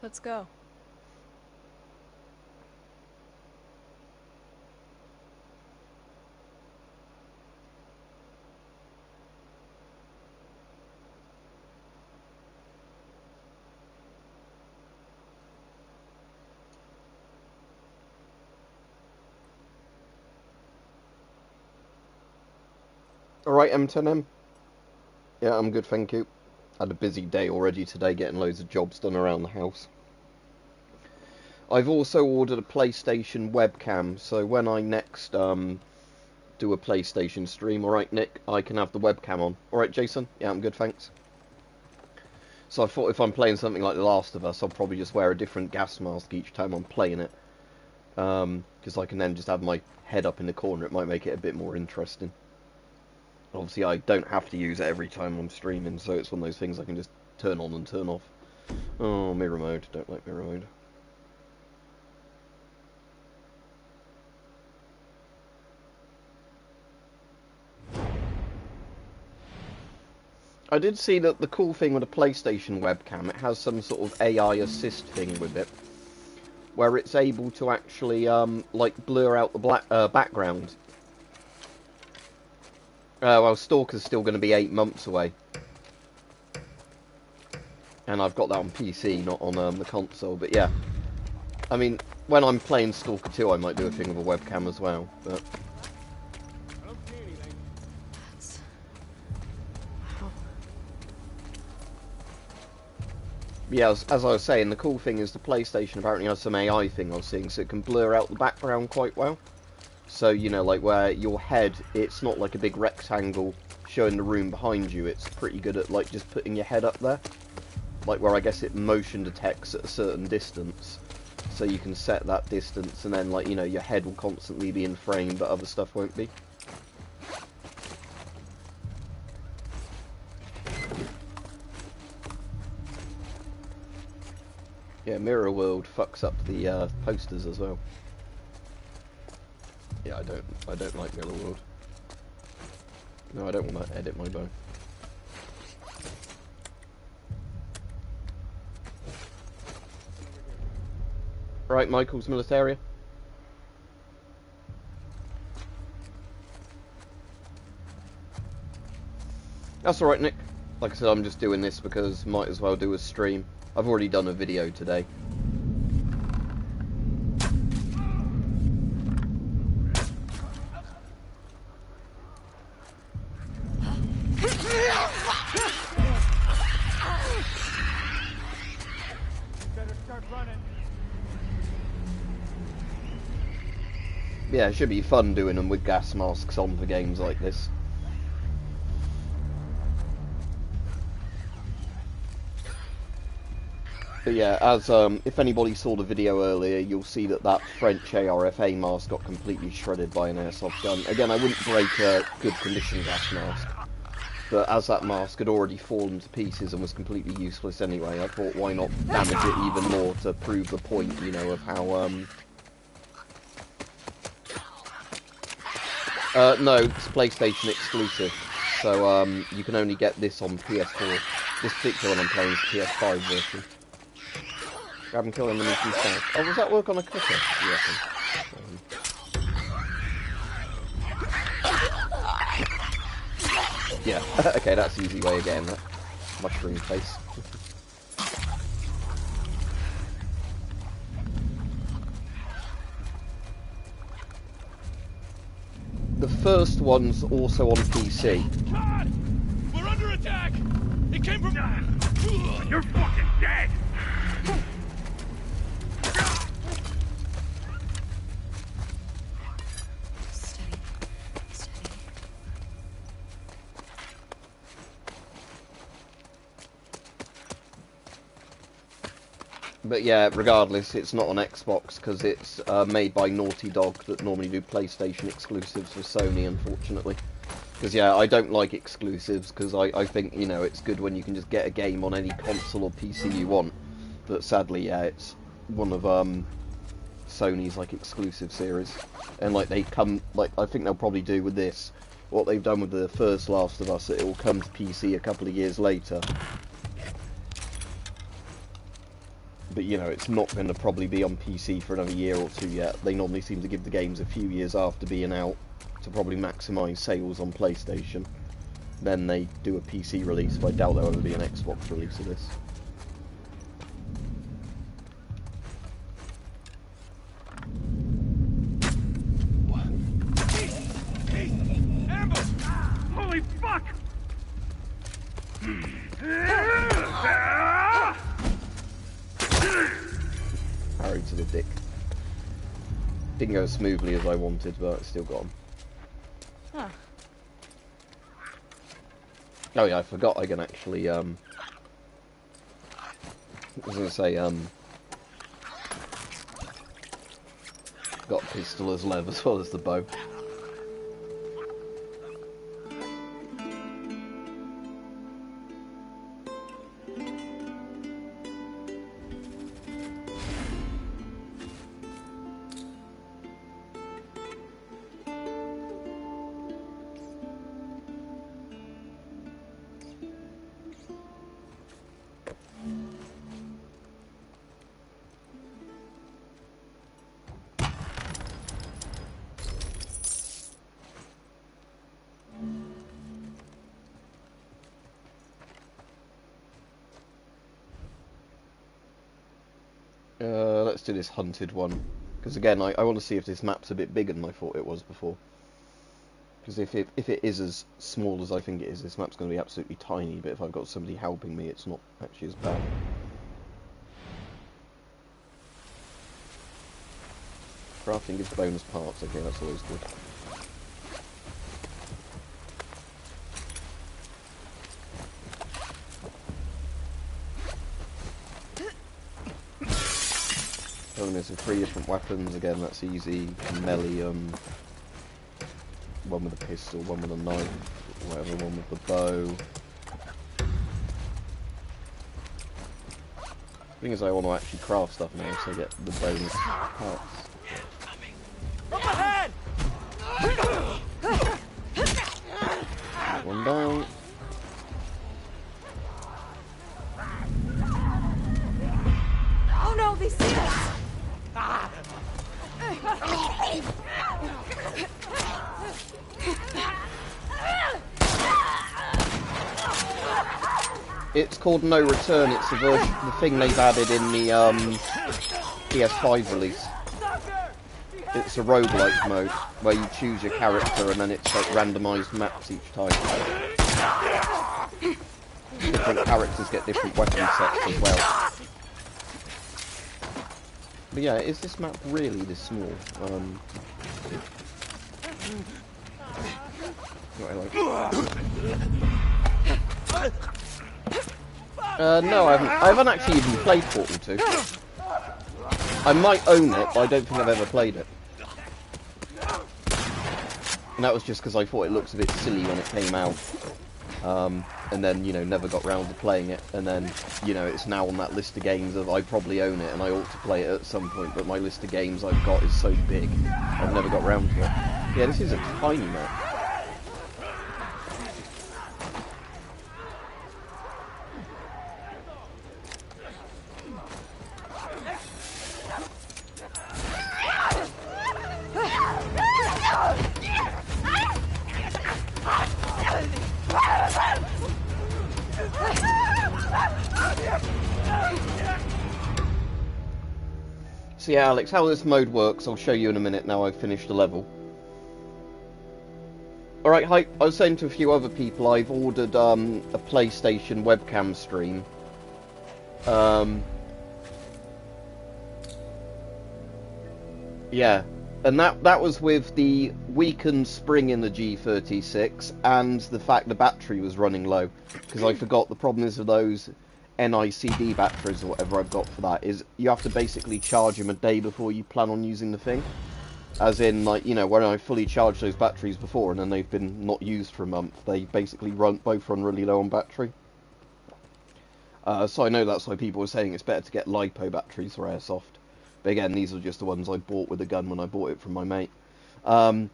Let's go. Alright, M10M. Yeah, I'm good, thank you. Had a busy day already today, getting loads of jobs done around the house. I've also ordered a PlayStation webcam, so when I next do a PlayStation stream, alright Nick, I can have the webcam on. Alright Jason? Yeah, I'm good, thanks. So I thought if I'm playing something like The Last of Us, I'll probably just wear a different gas mask each time I'm playing it. Because I can then just have my head up in the corner, it might make it a bit more interesting. Obviously, I don't have to use it every time I'm streaming, so it's one of those things I can just turn on and turn off. Oh, mirror mode. Don't like mirror mode. I did see that the cool thing with a PlayStation webcam, it has some sort of AI assist thing with it, where it's able to actually, like, blur out the background. Well, Stalker's still going to be 8 months away. And I've got that on PC, not on the console, but yeah. I mean, when I'm playing Stalker 2, I might do a thing with a webcam as well, but... I don't see anything. That's... Wow. Yeah, as I was saying, the cool thing is the PlayStation apparently has some AI thing I was seeing, so it can blur out the background quite well. So, you know, like where your head, it's not like a big rectangle showing the room behind you, it's pretty good at, like, just putting your head up there. Like where I guess it motion detects at a certain distance. So you can set that distance and then, like, you know, your head will constantly be in frame, but other stuff won't be. Yeah, Mirror World fucks up the posters as well. Yeah, I don't like Mirror World. No, I don't want to edit my bow. Right, Michael's Militaria. That's alright, Nick. Like I said, I'm just doing this because might as well do a stream. I've already done a video today. Yeah, it should be fun doing them with gas masks on for games like this. But yeah, as if anybody saw the video earlier, you'll see that that French ARFA mask got completely shredded by an airsoft gun. Again, I wouldn't break a good condition gas mask, but as that mask had already fallen to pieces and was completely useless anyway, I thought why not damage it even more to prove the point, you know, of how no, it's PlayStation exclusive, so you can only get this on PS4. This particular one I'm playing is the PS5 version. Grab and kill enemies from south. Oh, does that work on a clicker? You reckon? Yeah, okay, that's the easy way of getting that. Mushroom face. The first one's also on PC. God! We're under attack! It came from... You're fucking dead! Steady. Steady. But yeah, regardless, it's not on Xbox because it's made by Naughty Dog that normally do PlayStation exclusives for Sony, unfortunately. Because yeah, I don't like exclusives because I think, you know, it's good when you can just get a game on any console or PC you want. But sadly, yeah, it's one of Sony's like exclusive series, and like they come, like I think they'll probably do with this what they've done with the first Last of Us. It will come to PC a couple of years later. But, you know, it's not going to probably be on PC for another year or two yet. They normally seem to give the games a few years after being out to probably maximise sales on PlayStation. Then they do a PC release, but I doubt there'll ever be an Xbox release of this. Ambush! Holy fuck! Arrow to the dick. Didn't go as smoothly as I wanted, but it's still got him. Huh. Oh yeah, I forgot I can actually, I was going to say, got a pistol as lev as well as the bow. Let's do this hunted one, because again, I want to see if this map's a bit bigger than I thought it was before. Because if it is as small as I think it is, this map's going to be absolutely tiny, but if I've got somebody helping me, it's not actually as bad. Crafting gives bonus parts, okay, that's always good. There's 3 different weapons, again that's easy. Melee, one with a pistol, one with a knife, whatever, one with the bow. The thing is I want to actually craft stuff now, so I get the bonus parts. Up ahead! One down. Oh no, they see us! It's called No Return. It's the version, the thing they've added in the PS5 release. It's a roguelike mode where you choose your character and then it's like randomised maps each time. Different characters get different weapon sets as well. But yeah, is this map really this small? No, I haven't actually even played Portal 2. I might own it, but I don't think I've ever played it. And that was just because I thought it looks a bit silly when it came out. And then, you know, never got round to playing it. And then, you know, it's now on that list of games of I probably own it and I ought to play it at some point, but my list of games I've got is so big, I've never got round to it. Yeah, this is a tiny map. So yeah, Alex, how this mode works, I'll show you in a minute now I've finished the level. Alright, hi, I was saying to a few other people I've ordered a PlayStation webcam stream. Yeah, and that was with the weakened spring in the G36 and the fact the battery was running low. Because I forgot the problem is with those NICD batteries or whatever I've got for that is you have to basically charge them a day before you plan on using the thing. As in, like, you know, when I fully charged those batteries before and then they've been not used for a month, they basically both run really low on battery. So I know that's why people were saying it's better to get LiPo batteries for airsoft. But again, these are just the ones I bought with the gun when I bought it from my mate. But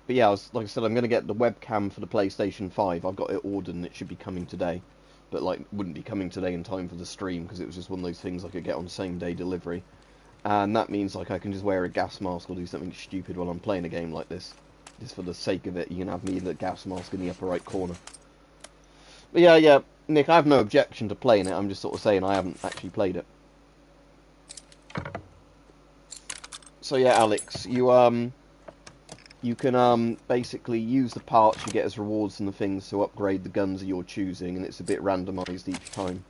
yeah, like I said, I'm going to get the webcam for the PlayStation 5. I've got it ordered and it should be coming today. but like wouldn't be coming today in time for the stream because it was just one of those things I could get on same day delivery, and that means like I can just wear a gas mask or do something stupid while I'm playing a game like this. Just for the sake of it, you can have me in the gas mask in the upper right corner. But yeah, Nick, I have no objection to playing it. I'm just sort of saying I haven't actually played it. So yeah, Alex, you can basically use the parts you get as rewards and the things to upgrade the guns that you're choosing, and it's a bit randomised each time.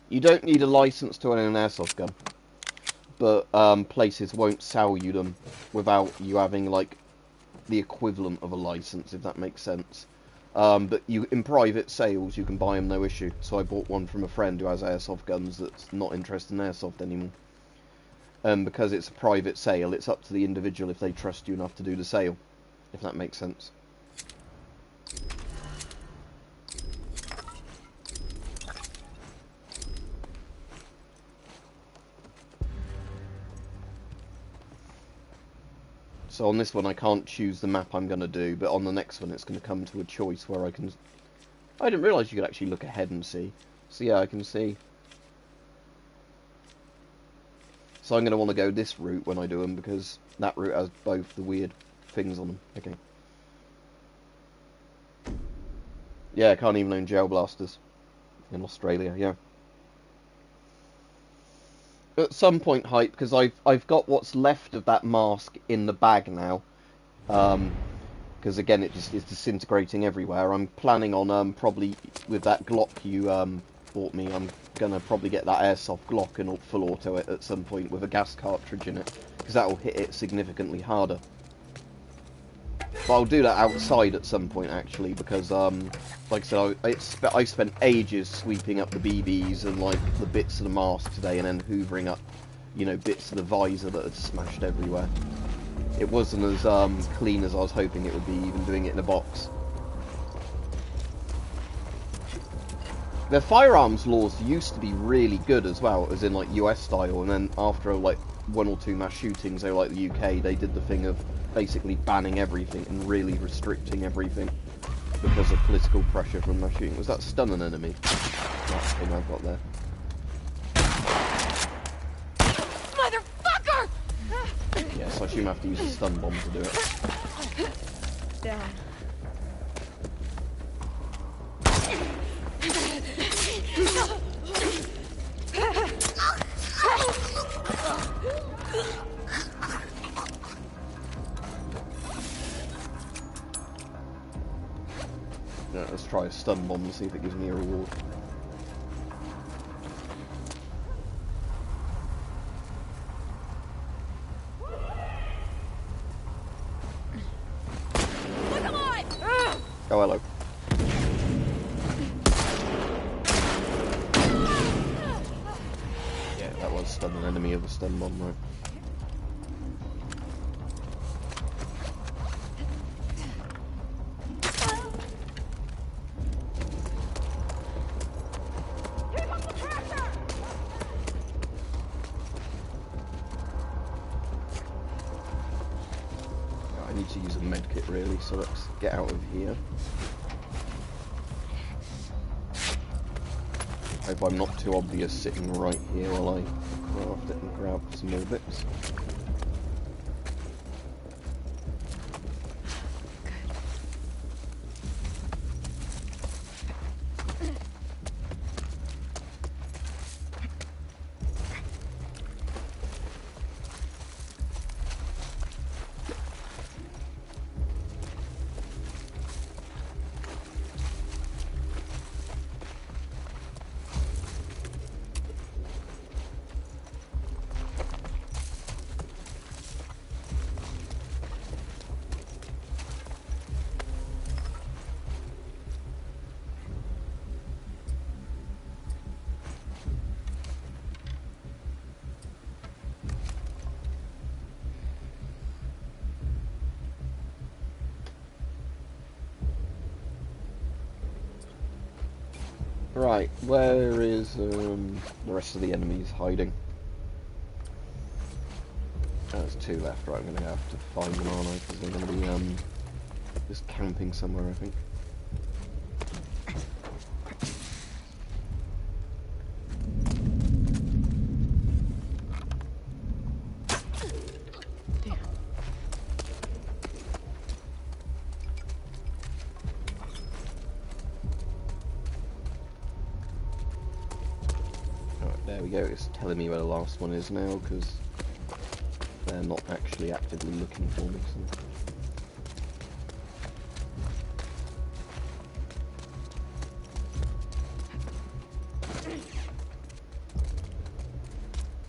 You don't need a license to own an airsoft gun, but places won't sell you them without you having like the equivalent of a license, if that makes sense. But in private sales, you can buy them no issue. So I bought one from a friend who has airsoft guns that's not interested in airsoft anymore. Because it's a private sale, it's up to the individual if they trust you enough to do the sale, if that makes sense. So on this one I can't choose the map I'm going to do, but on the next one it's going to come to a choice where I can... I didn't realise you could actually look ahead and see. So yeah, I can see. So I'm going to want to go this route when I do them, because that route has both the weird things on them. Okay. Yeah, I can't even own gel blasters in Australia, yeah. At some point, Hype, because I've got what's left of that mask in the bag now, because again it just is disintegrating everywhere. I'm planning on probably with that Glock you bought me, I'm gonna probably get that airsoft Glock and full auto it at some point with a gas cartridge in it, because that will hit it significantly harder. But I'll do that outside at some point actually, because like I said, I spent ages sweeping up the BBs and like the bits of the mask today, and then hoovering up, you know, bits of the visor that had smashed everywhere. It wasn't as clean as I was hoping it would be, even doing it in a box. Their firearms laws used to be really good as well, as in like US style, and then after like 1 or 2 mass shootings, they were like the UK, they did the thing of basically banning everything and really restricting everything because of political pressure from mass shooting. Was that stun an enemy? That thing I've got there. Motherfucker! Yes, I assume I have to use a stun bomb to do it. Down. Yeah, let's try a stun bomb and see if it gives me a reward. Oh, hello. Yeah, that was stun an enemy of a stun bomb, right? I need to use a medkit really, so let's get out of here. Hope I'm not too obvious sitting right here while I craft it and grab some more bits. Right, where is the rest of the enemies hiding? Oh, there's 2 left, right, I'm going to have to find them, aren't I? Because they're going to be just camping somewhere, I think. There we go, it's telling me where the last one is now, because they're not actually actively looking for me. So.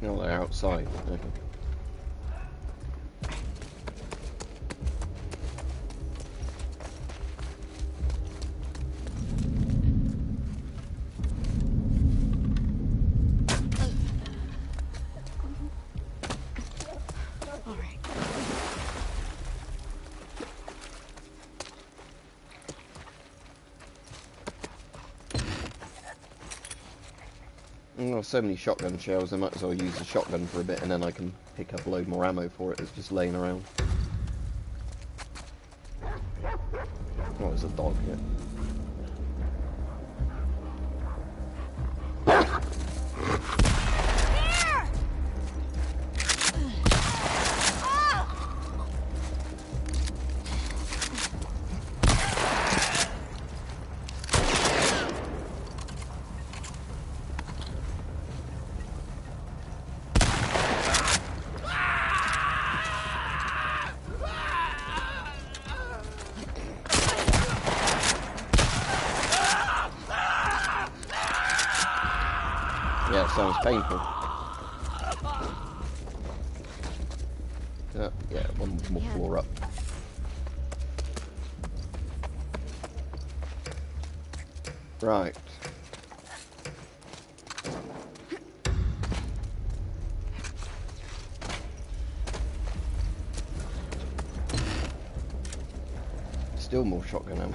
No, they're outside. Okay. Oh, so many shotgun shells, I might as well use the shotgun for a bit and then I can pick up a load more ammo for it. It's just laying around. Oh, there's a dog here. Yeah, it sounds painful. Yeah, one more floor up. Right. Still more shotgun ammo.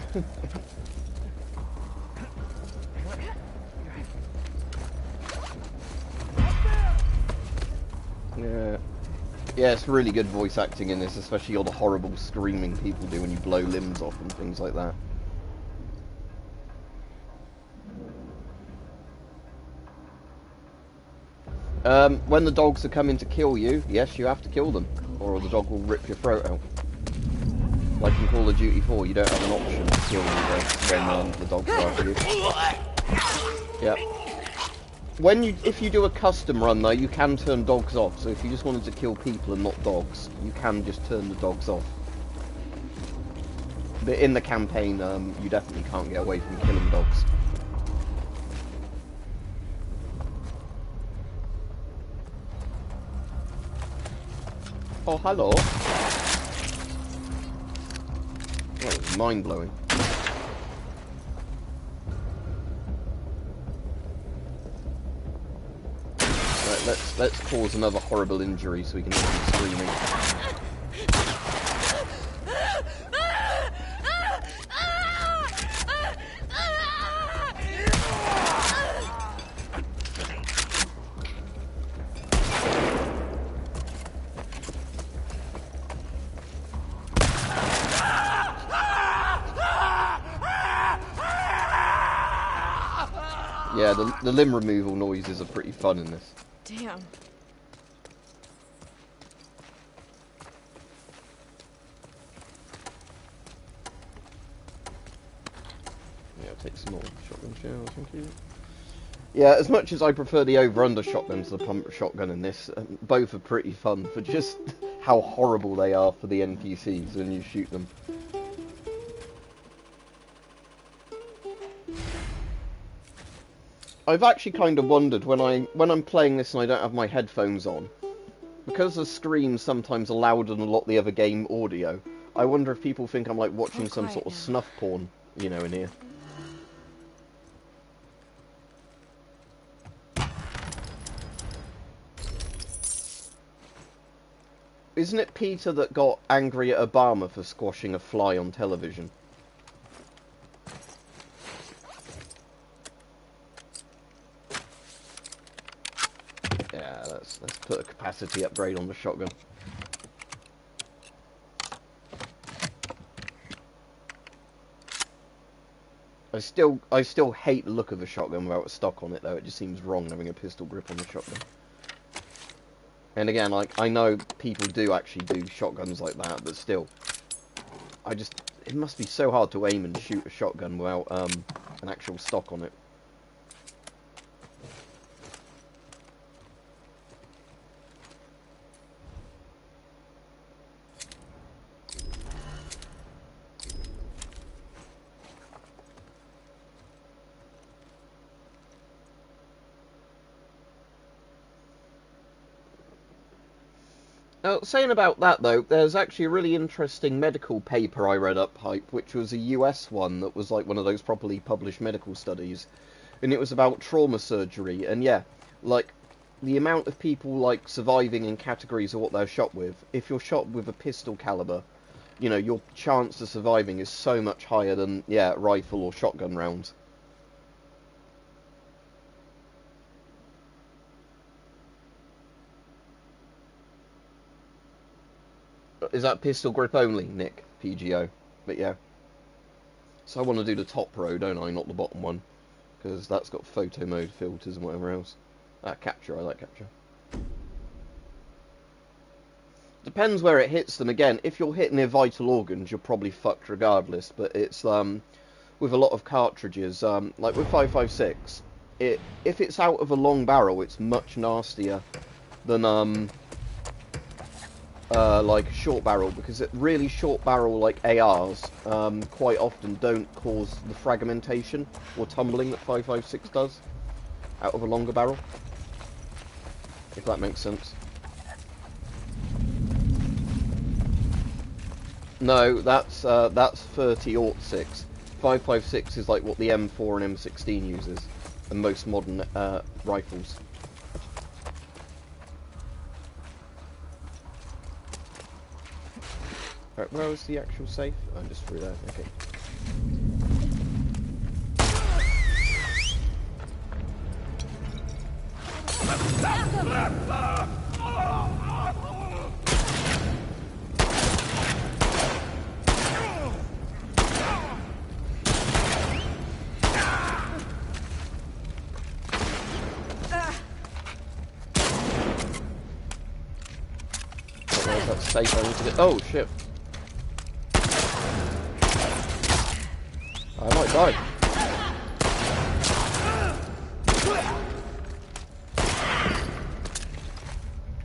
Yeah, it's really good voice acting in this, especially all the horrible screaming people do when you blow limbs off and things like that. When the dogs are coming to kill you, yes, you have to kill them, or the dog will rip your throat out. Like in Call of Duty 4, you don't have an option to kill when the dogs are after you. Yep. If you do a custom run though, you can turn dogs off. So if you just wanted to kill people and not dogs, you can just turn the dogs off. But in the campaign, you definitely can't get away from killing dogs. Oh, hello. Well, it's mind-blowing. Let's cause another horrible injury so we can hear them screaming. Yeah, the limb removal noises are pretty fun in this. Damn. Yeah, I'll take some more shotgun shells, thank you. Yeah, as much as I prefer the over-under shotgun to the pump shotgun in this, both are pretty fun for just how horrible they are for the NPCs when you shoot them. I've actually kind of wondered when I'm playing this and I don't have my headphones on, because the screams sometimes are louder than a lot of the other game audio. I wonder if people think I'm like watching some sort of snuff porn, you know, in here. Isn't it Peter that got angry at Obama for squashing a fly on television? Yeah, let's put a capacity upgrade on the shotgun. I still hate the look of a shotgun without a stock on it, though. It just seems wrong having a pistol grip on the shotgun. And again, like, I know people do actually do shotguns like that, but still, it must be so hard to aim and shoot a shotgun without an actual stock on it. Saying about that, though, there's actually a really interesting medical paper I read up Hype, which was a US one that was like one of those properly published medical studies, and it was about trauma surgery, and yeah, like, the amount of people, like, surviving in categories of what they're shot with, if you're shot with a pistol caliber, you know, your chance of surviving is so much higher than, yeah, rifle or shotgun rounds. Is that pistol grip only, Nick? PGO. But yeah. So I want to do the top row, don't I? Not the bottom one. Because that's got photo mode filters and whatever else. Capture. I like capture. Depends where it hits them. Again, if you're hitting their vital organs, you're probably fucked regardless. But it's, with a lot of cartridges, like with 5.56, if it's out of a long barrel, it's much nastier than, like short barrel, because really short barrel like ARs quite often don't cause the fragmentation or tumbling that 5.56 does out of a longer barrel, if that makes sense. No, that's 30-06. 5.56 is like what the M4 and M16 uses, and most modern rifles. Right, where was the actual safe? Oh, just through there, okay. That's safe, I need to get... Oh, shit. I might die.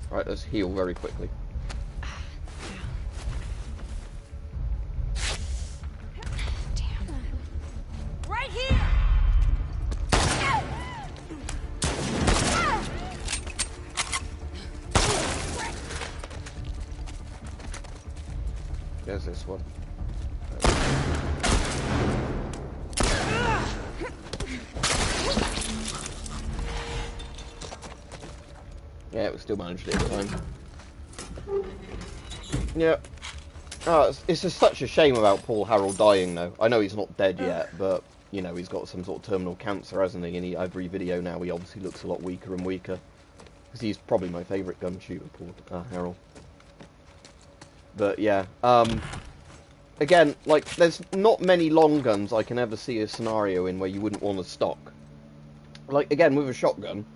Right, let's heal very quickly. Damn. Right here. There's this one. Yeah, we still managed it at the time. Yeah. Oh, it's just such a shame about Paul Harrell dying, though. I know he's not dead yet, but, you know, he's got some sort of terminal cancer, hasn't he? And every video now, he obviously looks a lot weaker and weaker. Because he's probably my favourite gun shooter, Paul Harrell. But, yeah. Again, like, there's not many long guns I can ever see a scenario in where you wouldn't want a stock. Like, again, with a shotgun,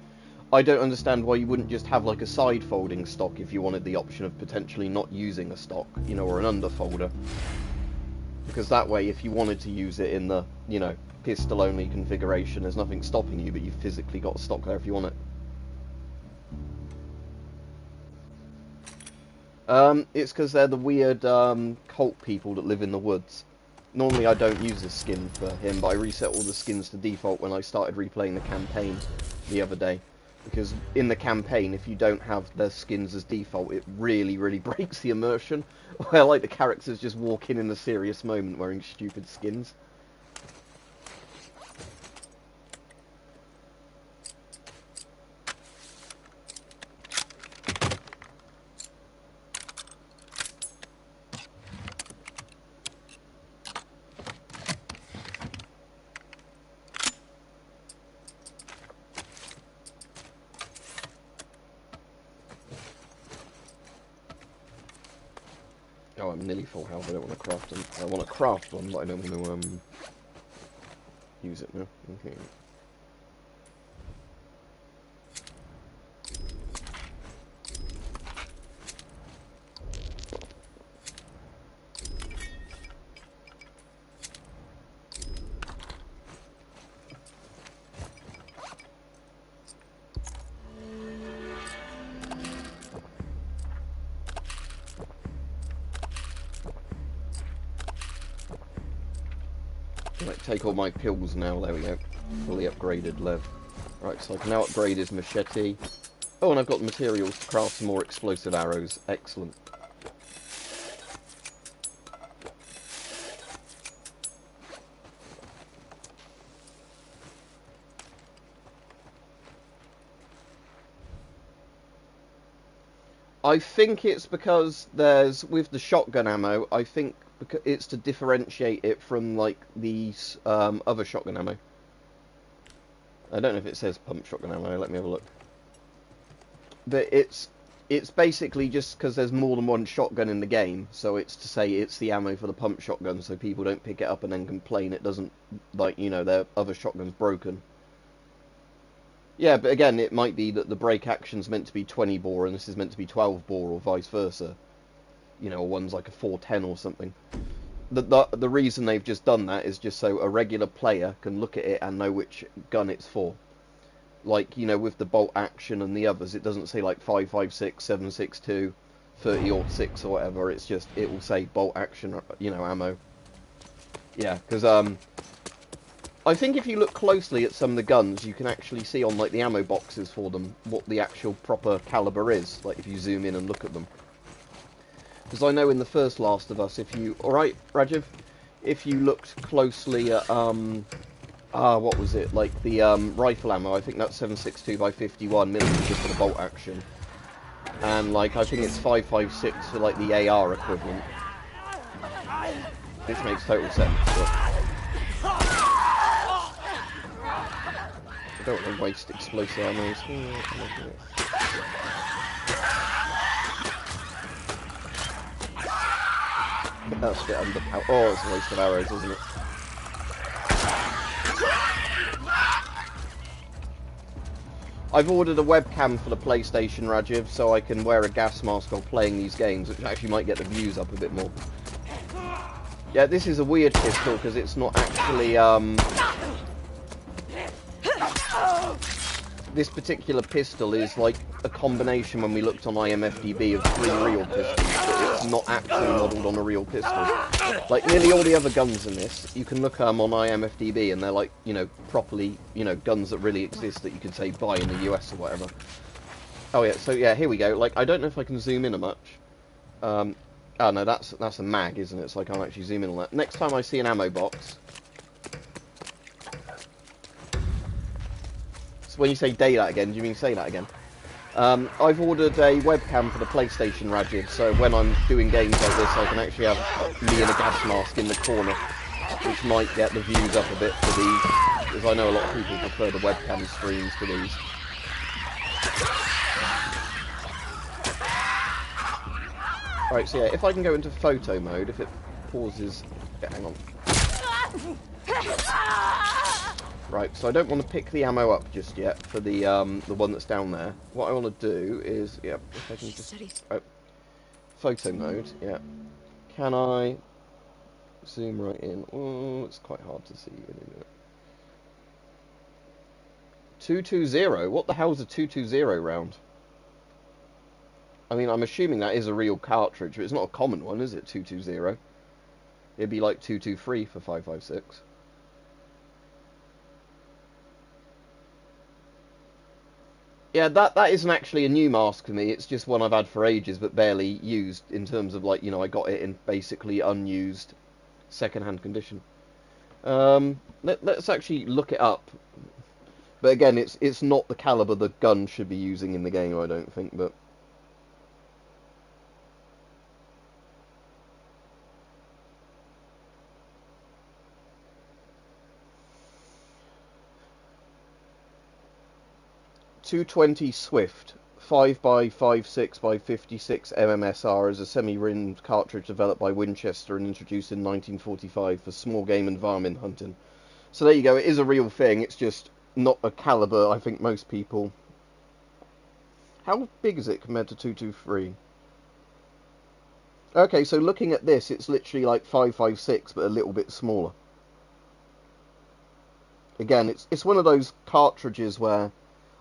I don't understand why you wouldn't just have like a side folding stock if you wanted the option of potentially not using a stock, you know, or an underfolder. Because that way, if you wanted to use it in the, you know, pistol only configuration, there's nothing stopping you, but you've physically got a stock there if you want it. It's because they're the weird cult people that live in the woods. Normally I don't use this skin for him, but I reset all the skins to default when I started replaying the campaign the other day. Because in the campaign, if you don't have their skins as default, it really, really breaks the immersion. Where, like, the characters just walk in a serious moment wearing stupid skins. Oh, I'm nearly full health. I don't want to craft them. I want to craft one, but I don't want to, use it now. Okay. Right, take all my pills now. There we go. Fully upgraded lev. Right, so I can now upgrade his machete. Oh, and I've got the materials to craft some more explosive arrows. Excellent. I think it's because there's, with the shotgun ammo, I think it's to differentiate it from, like, these other shotgun ammo. I don't know if it says pump shotgun ammo, let me have a look. But it's basically just because there's more than one shotgun in the game, so it's to say it's the ammo for the pump shotgun, so people don't pick it up and then complain it doesn't, like, you know, their other shotgun's broken. Yeah, but again, it might be that the break action's meant to be 20 bore and this is meant to be 12 bore, or vice versa. You know, one's like a 410 or something. The reason they've just done that is just so a regular player can look at it and know which gun it's for. Like, you know, with the bolt action and the others, it doesn't say like 5.56, 7.62, 30-06 or whatever. It's just, it will say bolt action, you know, ammo. Yeah, because I think if you look closely at some of the guns, you can actually see on, like, the ammo boxes for them what the actual proper caliber is, like, if you zoom in and look at them. Because I know in the first Last of Us, if you... Alright, Rajiv? If you looked closely at, what was it? Like, the, rifle ammo, I think that's 7.62 by 51 millimeters for the bolt action. And, like, I think it's 5.56 for, like, the AR equivalent. Which makes total sense, but... I don't want to waste explosive ammo. That's a bit underpowered. Oh, it's a waste of arrows, isn't it? I've ordered a webcam for the PlayStation, Rajiv, so I can wear a gas mask while playing these games, which actually might get the views up a bit more. Yeah, this is a weird pistol because it's not actually, this particular pistol is like a combination, when we looked on IMFDB, of 3 real pistols, but it's not actually modelled on a real pistol. Like, nearly all the other guns in this, you can look on IMFDB and they're like, you know, properly, you know, guns that really exist that you can, say, buy in the US or whatever. Oh yeah, so yeah, here we go. Like, I don't know if I can zoom in a much. Oh no, that's a mag, isn't it? So I can't actually zoom in on that. Next time I see an ammo box... When you say day that again, do you mean say that again? I've ordered a webcam for the PlayStation, Rajiv, so when I'm doing games like this, I can actually have me in a gas mask in the corner, which might get the views up a bit for these, because I know a lot of people prefer the webcam streams to these. Right, so yeah, if I can go into photo mode, if it pauses... Yeah, hang on. Right, so I don't want to pick the ammo up just yet for the one that's down there. What I want to do is, yeah, if I can just... Oh, photo mode, yeah. Can I zoom right in? Oh, it's quite hard to see, isn't it? 220? What the hell is a 220 round? I mean, I'm assuming that is a real cartridge, but it's not a common one, is it, 220? It'd be like 223 for 5.56. Yeah, that isn't actually a new mask for me. It's just one I've had for ages, but barely used, in terms of, like, you know, I got it in basically unused second-hand condition. Let's actually look it up. But again, it's not the caliber the gun should be using in the game, I don't think, but... .220 Swift, 5x56 by 56 MMSR, is a semi-rimmed cartridge developed by Winchester and introduced in 1945 for small game and varmint hunting. So there you go, it is a real thing, it's just not a caliber I think most people... How big is it compared to 223? Okay, so looking at this, it's literally like 5.56, but a little bit smaller. Again, it's one of those cartridges where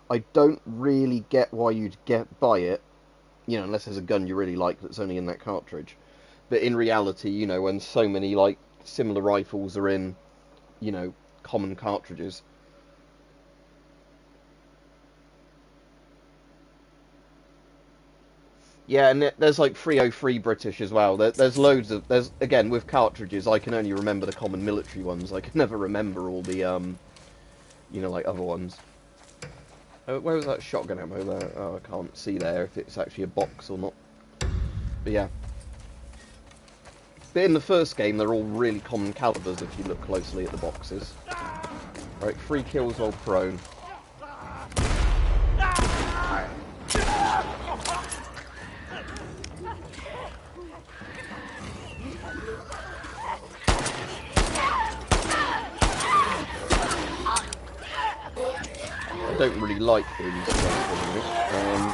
I don't really get why you'd buy it, you know, unless there's a gun you really like that's only in that cartridge. But in reality, you know, when so many like similar rifles are in, you know, common cartridges. Yeah, and there's like 303 British as well. There's loads of... Again, with cartridges, I can only remember the common military ones. I can never remember all the, you know, like other ones. Where was that shotgun ammo there? Oh, I can't see there if it's actually a box or not. But yeah. But in the first game, they're all really common calibers if you look closely at the boxes. Right, 3 kills while prone. I don't really like being sprayed.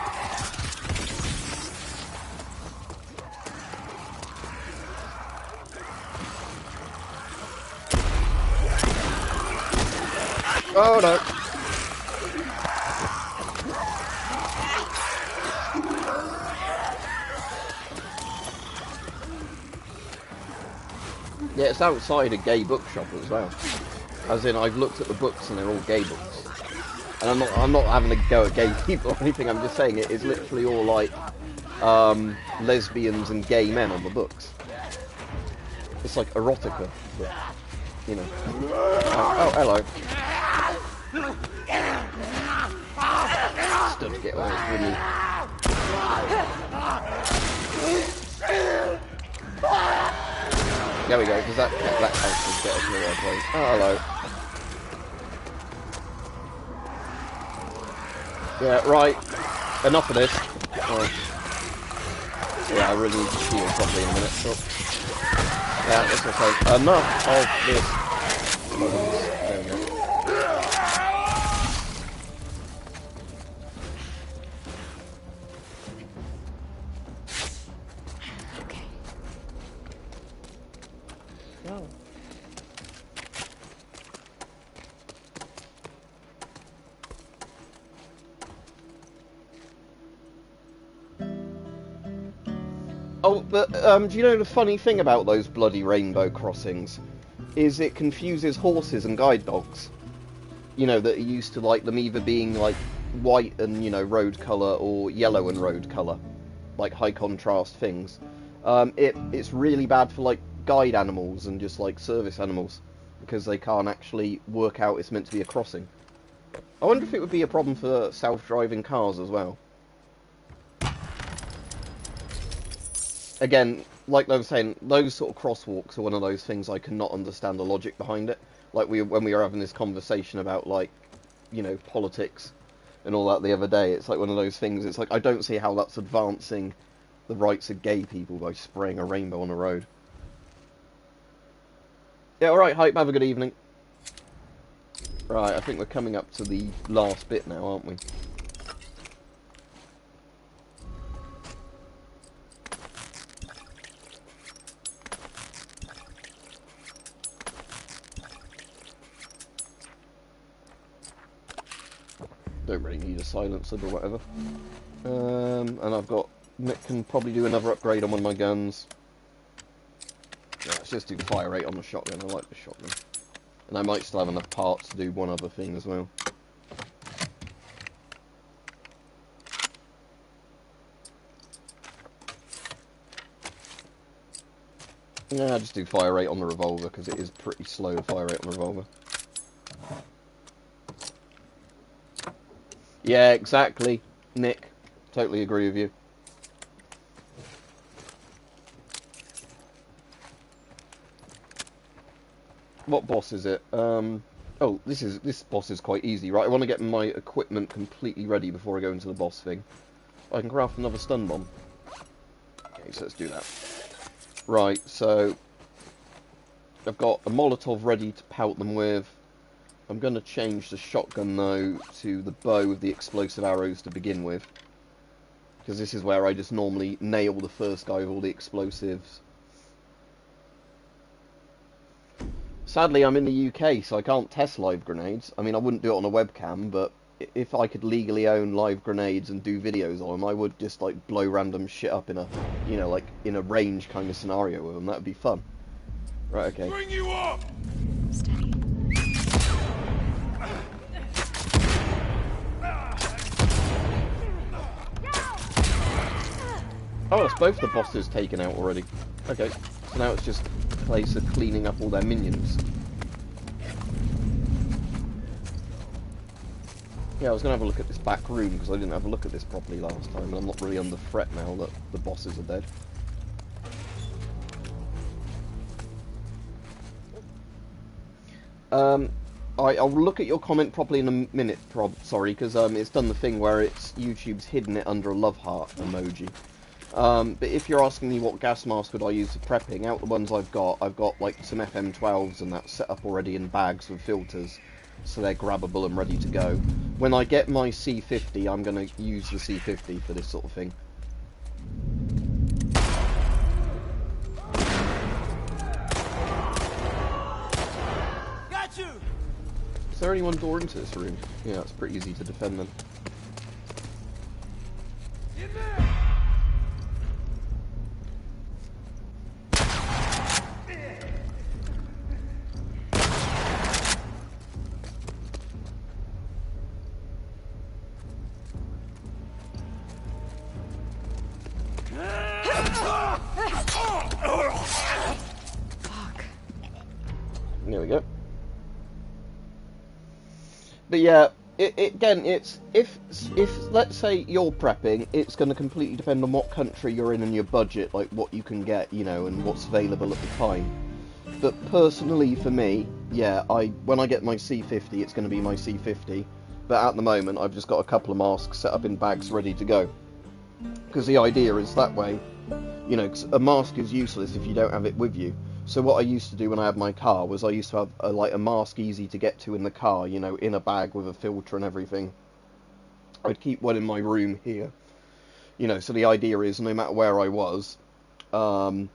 Oh no! Yeah, it's outside a gay bookshop as well. As in, I've looked at the books and they're all gay books. And I'm not having a go at gay people or anything. I'm just saying it is literally all like lesbians and gay men on the books. It's like erotica, but you know. Oh, hello. Still to get away, wouldn't you? There we go, because that helps us get us to our place. Oh, hello. Yeah, right. Enough of this. Oh. Yeah, I really need to heal properly in a minute. So. Yeah, that's okay. Enough of this. There we go. Okay. Oh. Oh, but do you know the funny thing about those bloody rainbow crossings? Is it confuses horses and guide dogs. You know, that are used to like them either being like white and, you know, road colour or yellow and road colour. Like high contrast things. It's really bad for like guide animals and just like service animals. Because they can't actually work out it's meant to be a crossing. I wonder if it would be a problem for self-driving cars as well. Again, like I was saying, those sort of crosswalks are one of those things I cannot understand the logic behind it. Like when we were having this conversation about, like, you know, politics and all that the other day. It's like one of those things, it's like, I don't see how that's advancing the rights of gay people by spraying a rainbow on a road. Yeah, alright, Hype, have a good evening. Right, I think we're coming up to the last bit now, aren't we? Don't really need a silencer or whatever. And I've got... Nick can probably do another upgrade on one of my guns. Yeah, let's just do fire rate on the shotgun. I like the shotgun. And I might still have enough parts to do one other thing as well. Yeah, I'll just do fire rate on the revolver, because it is pretty slow fire rate on the revolver. Yeah, exactly, Nick. Totally agree with you. What boss is it? Oh, this boss is quite easy, right? I want to get my equipment completely ready before I go into the boss thing. I can craft another stun bomb. Okay, so let's do that. Right, so I've got a Molotov ready to pelt them with. I'm going to change the shotgun, though, to the bow with the explosive arrows to begin with. Because this is where I just normally nail the first guy with all the explosives. Sadly, I'm in the UK, so I can't test live grenades. I mean, I wouldn't do it on a webcam, but if I could legally own live grenades and do videos on them, I would just, like, blow random shit up in a, you know, like, in a range kind of scenario with them. That would be fun. Right, okay. Bring you up! Steady. Oh, that's both the bosses taken out already. Okay, so now it's just a place of cleaning up all their minions. Yeah, I was going to have a look at this back room, because I didn't have a look at this properly last time, and I'm not really under threat now that the bosses are dead. I'll look at your comment properly in a minute, sorry, because it's done the thing where YouTube's hidden it under a love heart emoji. But if you're asking me what gas mask would I use for prepping, out the ones I've got like some FM12s and that set up already in bags with filters, so they're grabbable and ready to go. When I get my C50, I'm going to use the C50 for this sort of thing. Got you! Is there only one door into this room? Yeah, it's pretty easy to defend them. In there! Fuck. There we go. But yeah, again, it's if let's say you're prepping, it's going to completely depend on what country you're in and your budget, like what you can get, you know, and what's available at the time. But personally, for me, yeah, when I get my C50, it's going to be my C50. But at the moment, I've just got a couple of masks set up in bags ready to go. Because the idea is that way, you know, 'cause a mask is useless if you don't have it with you. So what I used to do when I had my car was I used to have like a mask easy to get to in the car, you know, in a bag with a filter and everything. I'd keep one in my room here, you know, so the idea is no matter where I was, I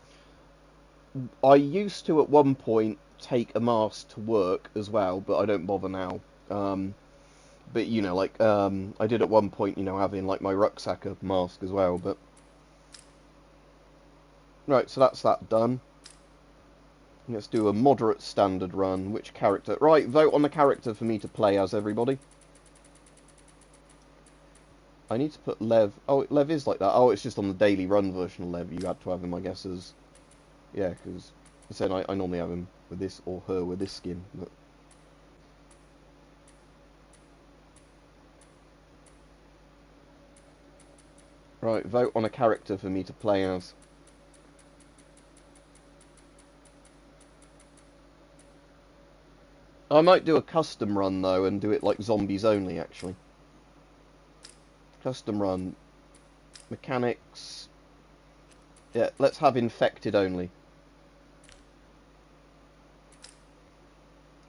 used to at one point take a mask to work as well, but I don't bother now. But you know, like I did at one point, you know, having like my rucksack a mask as well. But right, so that's that done. Let's do a moderate standard run. Which character? Right, vote on the character for me to play as, everybody. I need to put Lev. Oh, Lev is like that. Oh, it's just on the daily run version of Lev. You had to have him, I guess, as... Yeah, because I said I normally have him with this, or her with this skin. But... Right, vote on a character for me to play as. I might do a custom run, though, and do it like zombies only, actually. Custom run. Mechanics. Yeah, let's have infected only.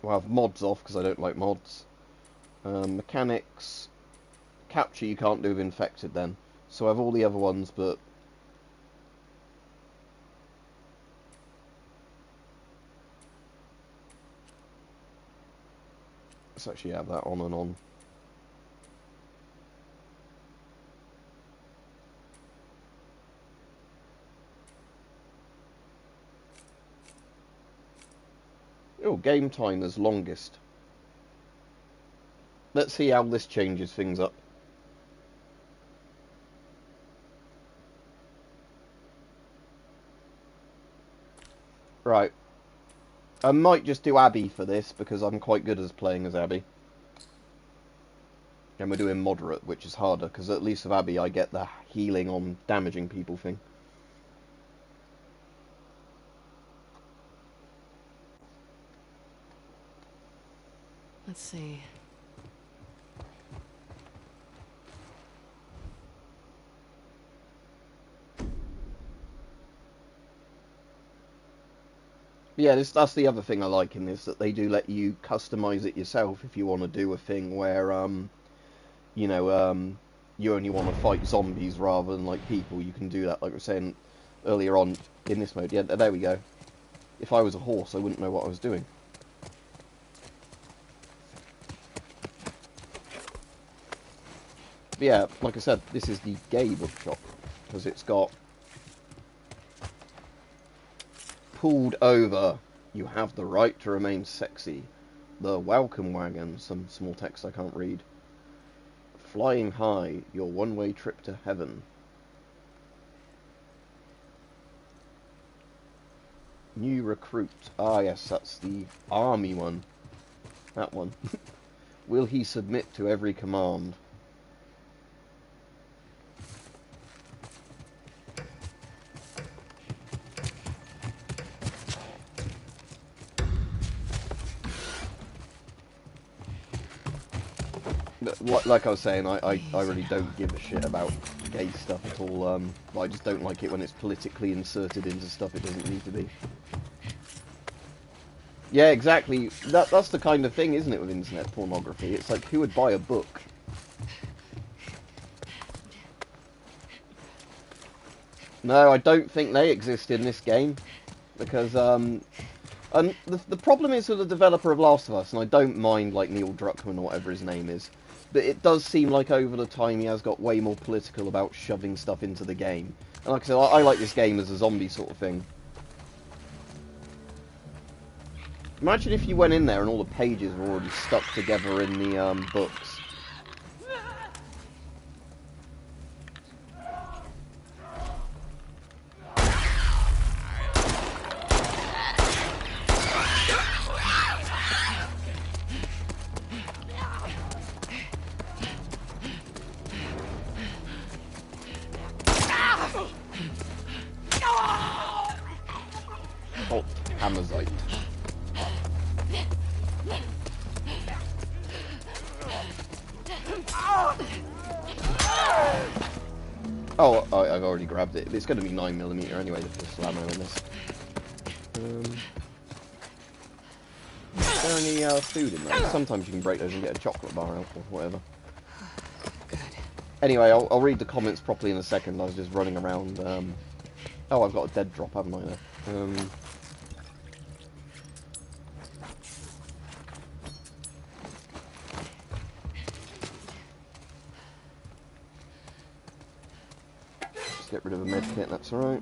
We'll have mods off, because I don't like mods. Mechanics. Capture you can't do with infected, then. So I have all the other ones, but... Let's actually have that on and on. Oh, game time is longest. Let's see how this changes things up. Right. I might just do Abby for this, because I'm quite good at playing as Abby. And we're doing moderate, which is harder, because at least with Abby I get the healing on damaging people thing. Let's see. Yeah, that's the other thing I like in this, that they do let you customize it yourself if you want to do a thing where, you know, you only want to fight zombies rather than like people. You can do that, like we were saying earlier on in this mode. Yeah, there we go. If I was a horse, I wouldn't know what I was doing. But yeah, like I said, this is the gay bookshop because it's got pulled over. You have the right to remain sexy. The welcome wagon. Some small text I can't read. Flying high. Your one-way trip to heaven. New recruit. Ah, yes, that's the army one. That one. Will he submit to every command? Like I was saying, I really don't give a shit about gay stuff at all. But I just don't like it when it's politically inserted into stuff it doesn't need to be. Yeah, exactly. That's the kind of thing, isn't it, with internet pornography? It's like, who would buy a book? No, I don't think they exist in this game. Because, and the problem is with the developer of Last of Us, and I don't mind, like, Neil Druckmann or whatever his name is, but it does seem like over the time he has got way more political about shoving stuff into the game. And like I said, I like this game as a zombie sort of thing. Imagine if you went in there and all the pages were already stuck together in the books. Oh, Hammerzite. Oh, I've already grabbed it. It's going to be 9mm anyway, the pistol ammo in this. Is there any food in there? Sometimes you can break those and get a chocolate bar out or whatever. Good. Anyway, I'll read the comments properly in a second. I was just running around. Oh, I've got a dead drop, haven't I, there? Just get rid of a med kit, that's alright.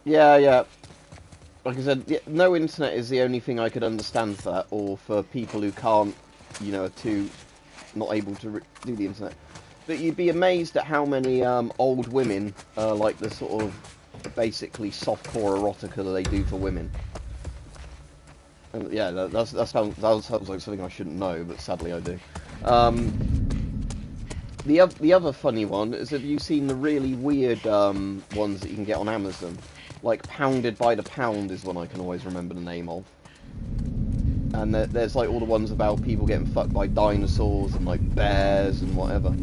Yeah. Like I said, yeah, no internet is the only thing I could understand for that, or for people who can't, you know, are not able to do the internet. But you'd be amazed at how many old women like the sort of basically softcore erotica that they do for women. And yeah, that sounds like something I shouldn't know, but sadly I do. The other funny one is, have you seen the really weird ones that you can get on Amazon? Like Pounded by the Pound is one I can always remember the name of. And there's like all the ones about people getting fucked by dinosaurs and like bears and whatever.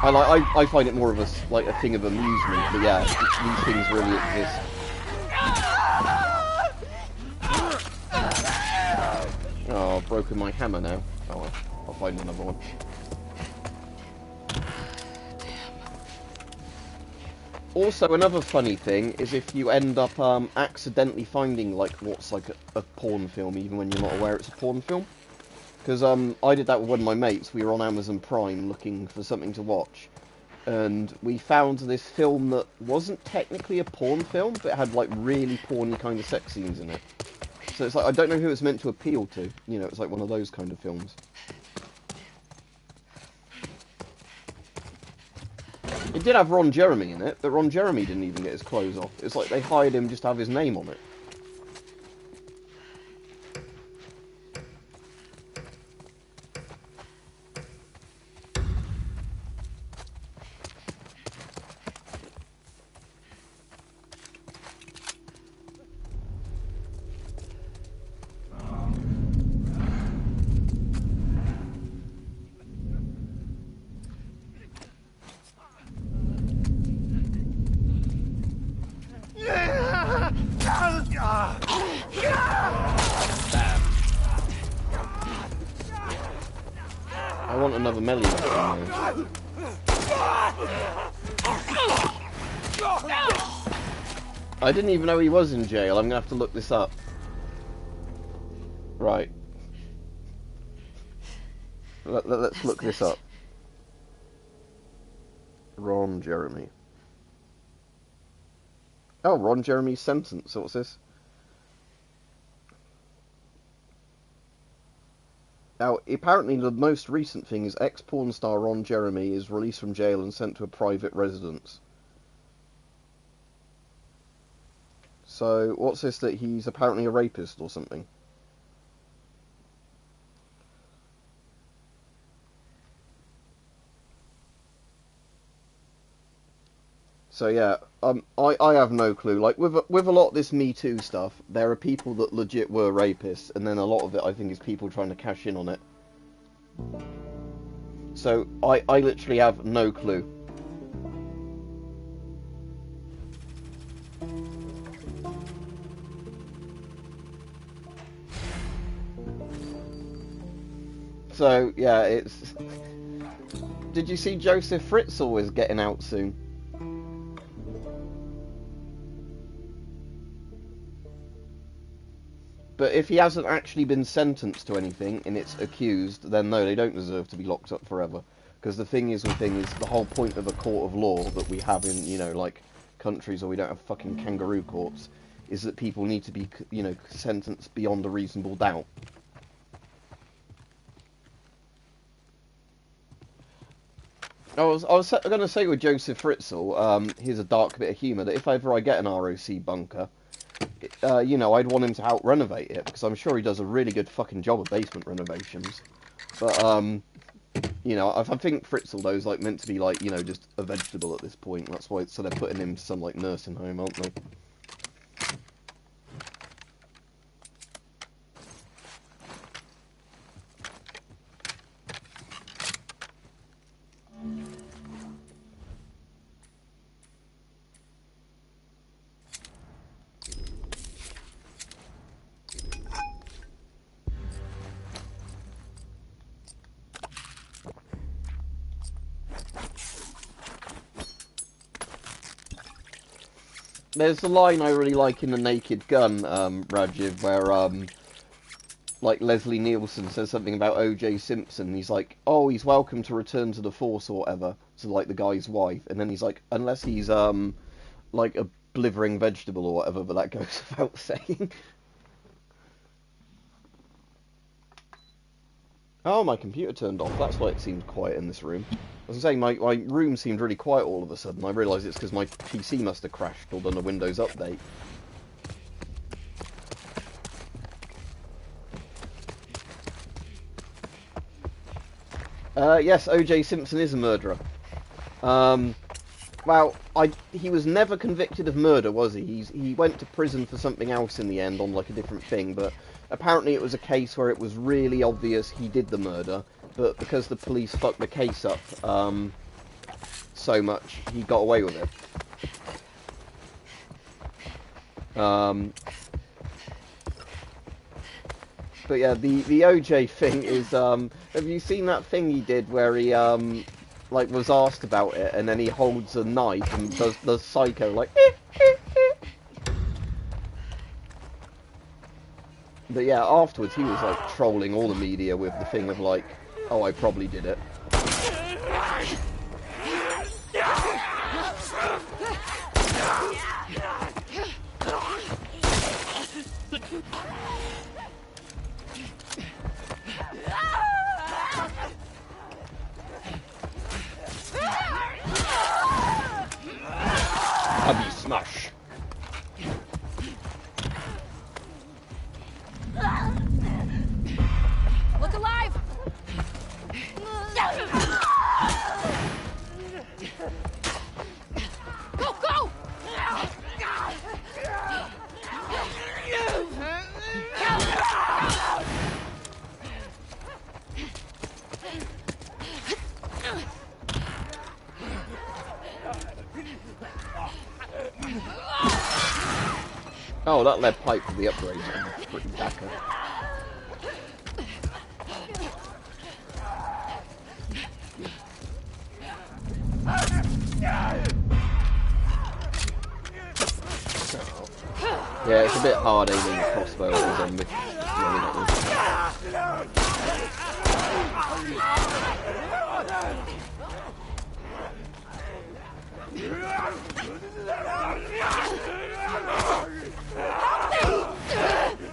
I find it more of a thing of amusement, but yeah, these things really exist. Oh, I've broken my hammer now. Oh well, I'll find another one. Also, another funny thing is if you end up accidentally finding like what's like a porn film, even when you're not aware it's a porn film. Because I did that with one of my mates. We were on Amazon Prime looking for something to watch, and we found this film that wasn't technically a porn film, but it had like really porny kind of sex scenes in it. So it's like, I don't know who it's meant to appeal to. You know, it's like one of those kind of films. It did have Ron Jeremy in it, but Ron Jeremy didn't even get his clothes off. It's like they hired him just to have his name on it. want another melee weapon, though. I didn't even know he was in jail. I'm gonna have to look this up. Right. Let's look this up. Ron Jeremy. Oh, Ron Jeremy's sentence. So what's this? Now, apparently the most recent thing is ex-porn star Ron Jeremy is released from jail and sent to a private residence. So, what's this, that he's apparently a rapist or something? So yeah, I have no clue. Like with a lot of this Me Too stuff, there are people that legit were rapists, and then a lot of it I think is people trying to cash in on it. So I literally have no clue. So yeah, it's. Did you see Joseph Fritzl is getting out soon? But if he hasn't actually been sentenced to anything and it's accused, then no, they don't deserve to be locked up forever. Because the thing is, the whole point of a court of law that we have in, you know, like countries where we don't have fucking kangaroo courts, is that people need to be, you know, sentenced beyond a reasonable doubt. I was going to say with Joseph Fritzl, here's a dark bit of humour, that if ever I get an ROC bunker, you know, I'd want him to out-renovate it, because I'm sure he does a really good fucking job of basement renovations. But, you know, I think Fritzl, though, is, like, meant to be, like, you know, just a vegetable at this point. That's why, so they're putting him to some, like, nursing home, aren't they? There's a line I really like in The Naked Gun, Rajiv, where, like, Leslie Nielsen says something about O.J. Simpson. He's like, oh, he's welcome to return to the force or whatever, to, like, the guy's wife. And then he's like, unless he's, like, a blithering vegetable or whatever, but that goes without saying. Oh, my computer turned off. That's why it seemed quiet in this room. I was saying, my room seemed really quiet all of a sudden. I realised it's because my PC must have crashed or done a Windows update. Yes, O.J. Simpson is a murderer. Well, he was never convicted of murder, was he? He went to prison for something else in the end, on, like, a different thing, but apparently it was a case where it was really obvious he did the murder, but because the police fucked the case up so much, he got away with it. But yeah, the OJ thing is, have you seen that thing he did where he, like, was asked about it, and then he holds a knife and does the psycho, like, But yeah, afterwards he was, like, trolling all the media with the thing of, like, oh, I probably did it. Hubby smash. Look alive! Go, go! Oh, that lead pipe for the upgrade. Pretty backer. Yeah, it's a bit hard aiming a crossbow at a zombie.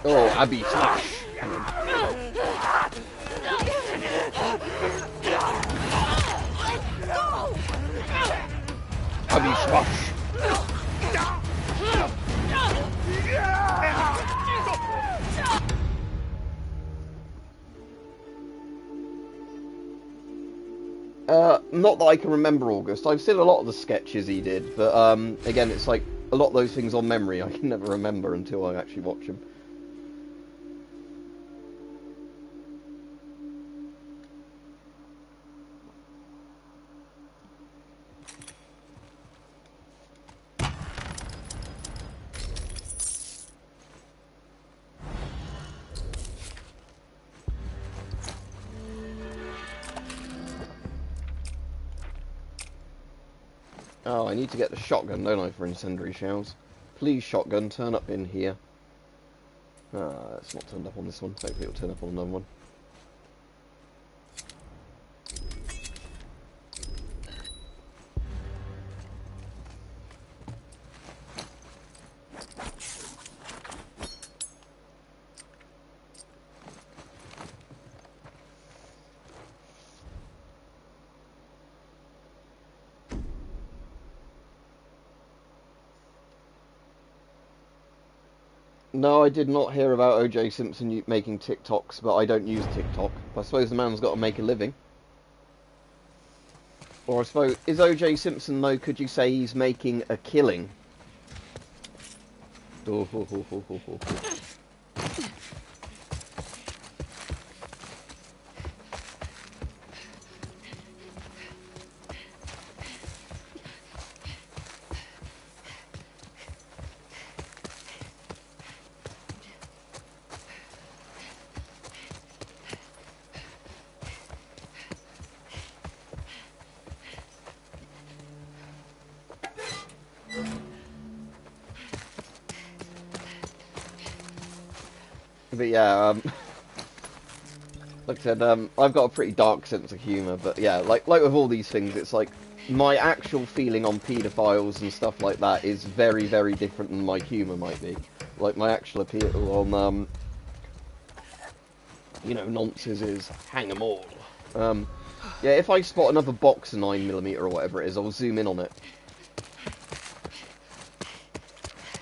Oh, Abby slash! Abby slash! Not that I can remember, August. I've seen a lot of the sketches he did, but again, it's like a lot of those things on memory I can never remember until I actually watch them. Oh, I need to get the shotgun, don't I, for incendiary shells? Please, shotgun, turn up in here. Ah, it's not turned up on this one. Hopefully it'll turn up on another one. No, I did not hear about O.J. Simpson making TikToks, but I don't use TikTok. I suppose the man's got to make a living. Or I suppose, is O.J. Simpson, though, could you say he's making a killing? Oh, ho, ho, ho, ho, ho, ho. But yeah, like I said, I've got a pretty dark sense of humour, but yeah, like with all these things, it's like, my actual feeling on paedophiles and stuff like that is very, very different than my humour might be. Like, my actual appeal on, you know, nonsense is, hang 'em all. Yeah, if I spot another box of 9mm or whatever it is, I'll zoom in on it.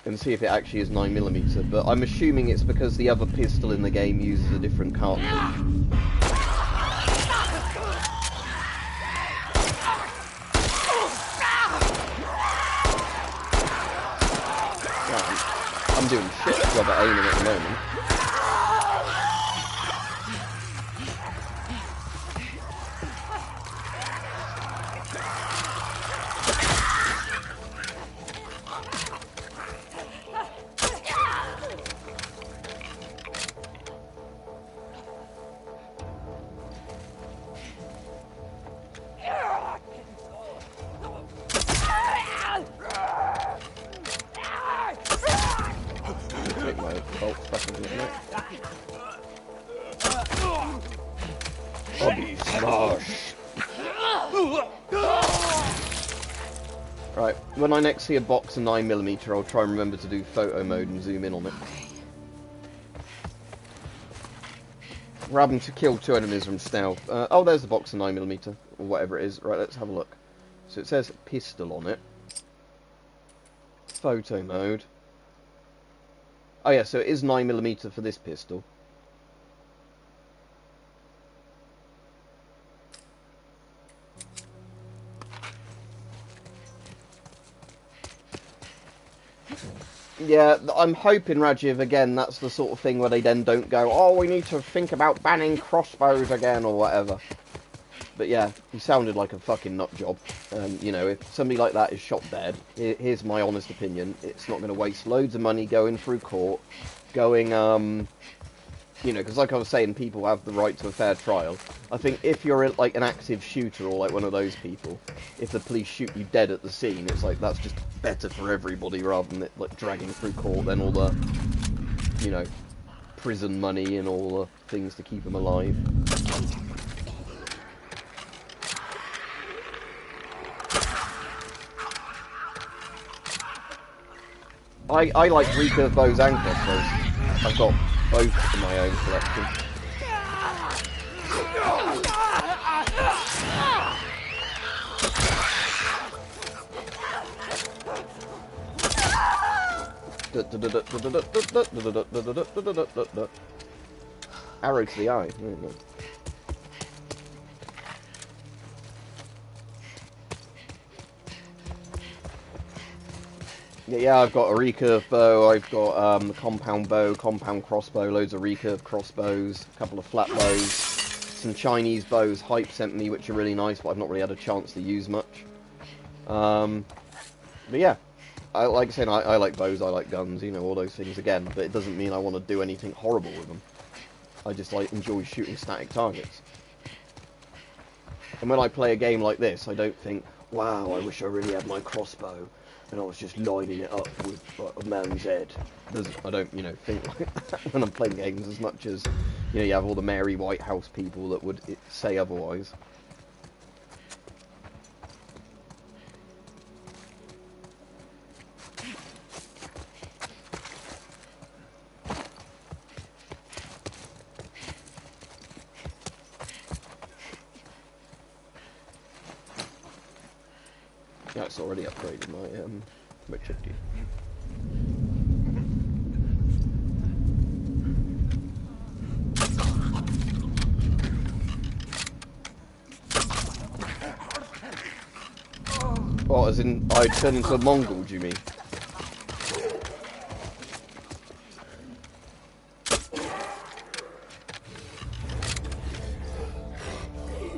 And see if it actually is 9mm, but I'm assuming it's because the other pistol in the game uses a different cartridge. I'm doing shit job at aiming at the moment. Right, when I next see a box of 9mm, I'll try and remember to do photo mode and zoom in on it. Grabbing to kill 2 enemies from stealth. Oh, there's the box of 9mm, or whatever it is. Right, let's have a look. So it says pistol on it. Photo mode. Oh yeah, so it is 9mm for this pistol. Yeah, I'm hoping, Rajiv, again, that's the sort of thing where they then don't go, oh, we need to think about banning crossbows again, or whatever. But yeah, he sounded like a fucking nut job. You know, if somebody like that is shot dead, here's my honest opinion, it's not going to waste loads of money going through court, going, you know, because like I was saying, people have the right to a fair trial. I think if you're like an active shooter or like one of those people, if the police shoot you dead at the scene, it's like that's just better for everybody rather than it like dragging through court, then all the, you know, prison money and all the things to keep them alive. I like recurve bows and crossbows. I've got both in my own collection. Arrow to the eye. There you go. Yeah, I've got a recurve bow, I've got the compound bow, compound crossbow, loads of recurve crossbows, a couple of flat bows, some Chinese bows Hype sent me, which are really nice, but I've not really had a chance to use much. But yeah, like I said, I like bows, I like guns, you know, all those things again, but it doesn't mean I want to do anything horrible with them. I just like enjoy shooting static targets. And when I play a game like this, I don't think, wow, I wish I really had my crossbow and I was just lining it up with a man's head. I don't, you know, think like that when I'm playing games as much as, you know, you have all the Mary Whitehouse people that would say otherwise. Yeah, it's already upgraded my chip gear. Oh, as in, I turn into a Mongol, do you mean?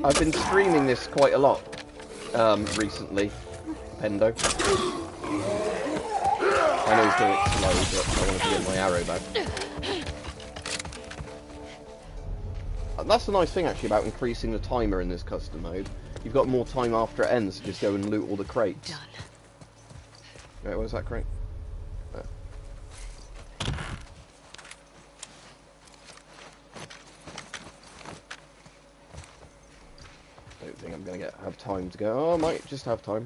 I've been streaming this quite a lot, recently. Pendo. I know he's doing it slow, but I want to get my arrow back. And that's the nice thing, actually, about increasing the timer in this custom mode. You've got more time after it ends to just go and loot all the crates. Done. Right, where's that crate? There. Don't think I'm going to have time to go. Oh, I might just have time.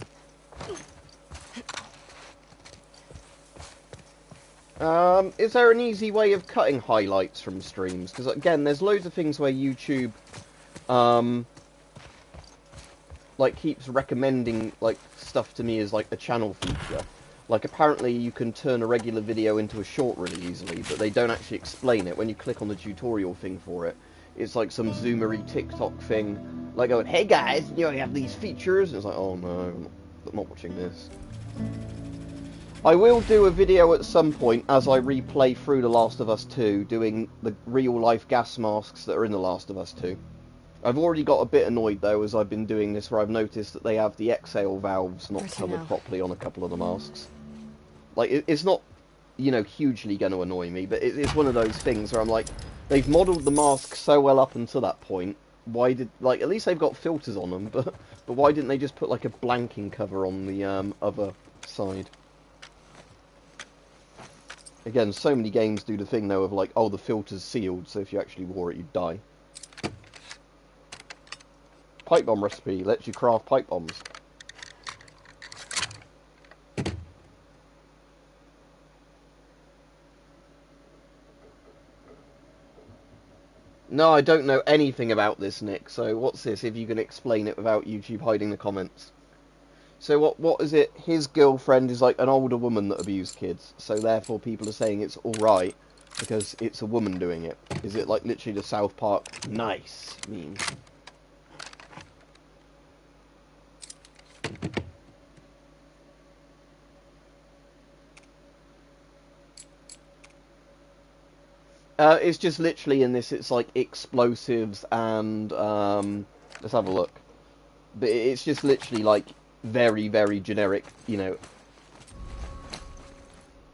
Is there an easy way of cutting highlights from streams? Because again, there's loads of things where YouTube, like keeps recommending like stuff to me as like a channel feature. Like apparently you can turn a regular video into a short really easily, but they don't actually explain it. When you click on the tutorial thing for it, it's like some zoomery TikTok thing, like going, "Hey guys, you know, I have these features," and it's like, oh no, I'm not watching this. I will do a video at some point as I replay through The Last of Us 2, doing the real-life gas masks that are in The Last of Us 2. I've already got a bit annoyed, though, as I've been doing this, where I've noticed that they have the exhale valves not covered properly on a couple of the masks. Like, it's not, you know, hugely going to annoy me, but it's one of those things where I'm like, they've modelled the mask so well up until that point, why did, like, at least they've got filters on them, but why didn't they just put, like, a blanking cover on the other side? Again, so many games do the thing, though, of like, oh, the filter's sealed, so if you actually wore it, you'd die. Pipe bomb recipe lets you craft pipe bombs. No, I don't know anything about this, Nick, so what's this, if you can explain it without YouTube hiding the comments? So what is it? His girlfriend is like an older woman that abused kids, so therefore people are saying it's alright because it's a woman doing it. Is it like literally the South Park nice meme? It's just literally in this, it's like explosives and, let's have a look. But it's just literally like very, very generic, you know.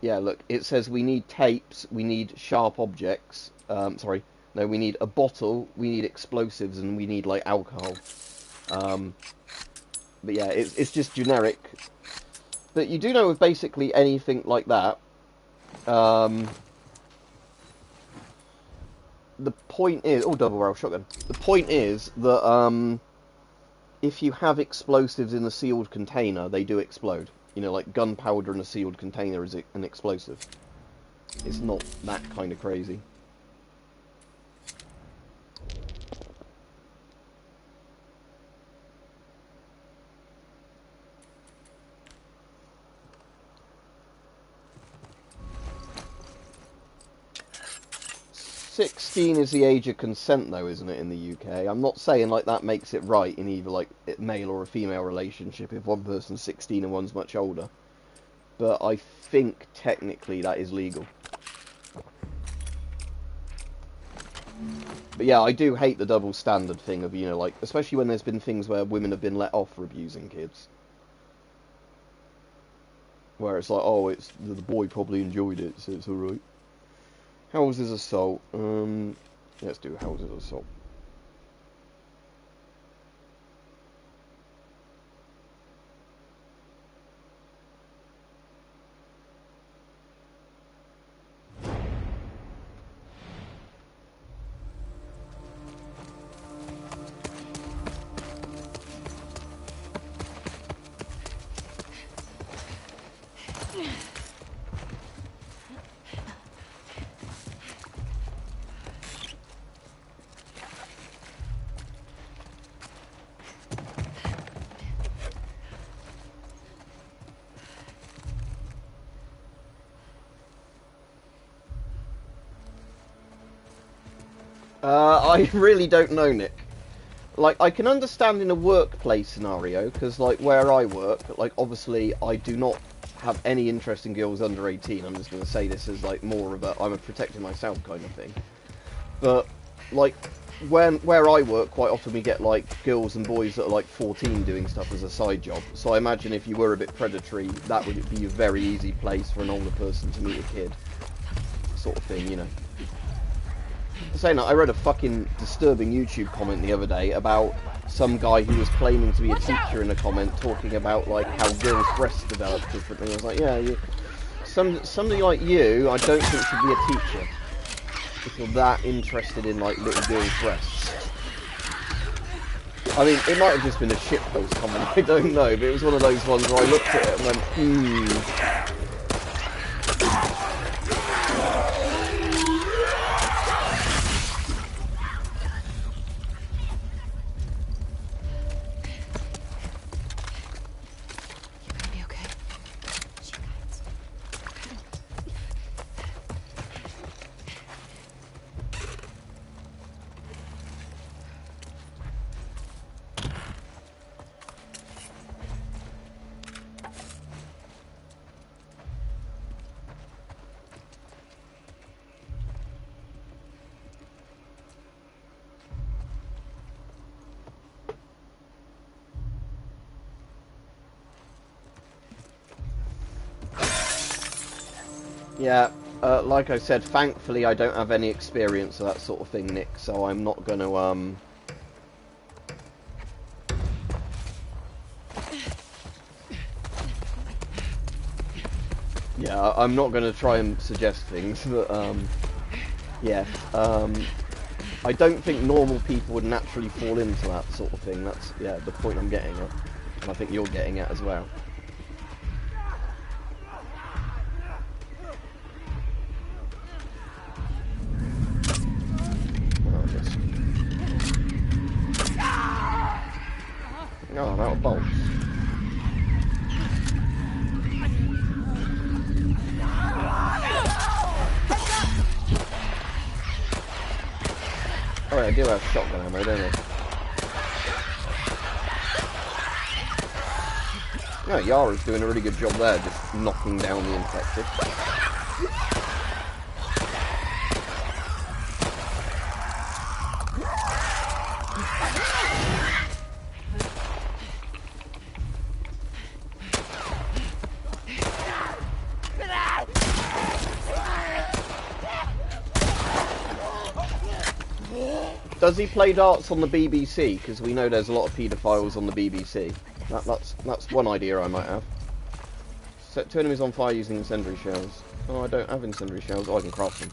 Yeah, look, it says we need tapes, we need sharp objects. Sorry, no, we need a bottle, we need explosives, and we need like alcohol. But yeah, it's just generic. But you do know with basically anything like that, the point is, oh, double barrel shotgun. The point is that if you have explosives in a sealed container, they do explode. You know, like gunpowder in a sealed container is an explosive. It's not that kind of crazy. 16 is the age of consent, though, isn't it, in the UK? I'm not saying like that makes it right in either like a male or a female relationship if one person's 16 and one's much older. But I think technically that is legal. But yeah, I do hate the double standard thing of, you know, like, especially when there's been things where women have been let off for abusing kids. Where it's like, oh, it's the boy probably enjoyed it, so it's alright. Houses assault. Let's do houses assault. I really don't know, Nick. Like, I can understand in a workplace scenario, because, like, where I work, like, obviously, I do not have any interest in girls under 18. I'm just going to say this as, like, more of a, I'm a protecting myself kind of thing. But, like, where I work, quite often we get, like, girls and boys that are, like, 14 doing stuff as a side job. So I imagine if you were a bit predatory, that would be a very easy place for an older person to meet a kid. Sort of thing, you know. Saying that, I read a fucking disturbing YouTube comment the other day about some guy who was claiming to be a teacher in a comment talking about like how girls' breasts develop differently. I was like, yeah, somebody like you, I don't think should be a teacher if you're that interested in like little girls' breasts. I mean, it might have just been a shitpost comment, I don't know, but it was one of those ones where I looked at it and went, yeah, like I said, thankfully I don't have any experience of that sort of thing, Nick, so I'm not going to, yeah, I'm not going to try and suggest things, but, yeah, I don't think normal people would naturally fall into that sort of thing. That's, yeah, the point I'm getting at, and I think you're getting at as well. Oh, I'm out of bolts. Oh yeah, I do have shotgun ammo, don't I? No, Yara's doing a really good job there, just knocking down the infected. Does he play darts on the BBC? Because we know there's a lot of paedophiles on the BBC. That's one idea I might have. Set 2 enemies on fire using incendiary shells. Oh, I don't have incendiary shells. Oh, I can craft them.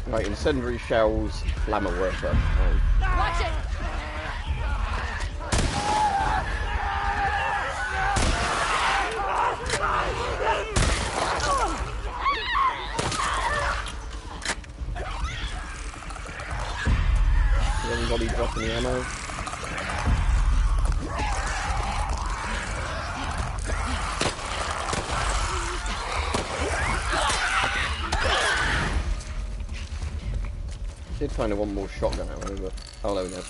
Right, incendiary shells, flammer worker. Watch it! Is anybody dropping the ammo? Did kind of want more shotgun ammo, but oh no, no.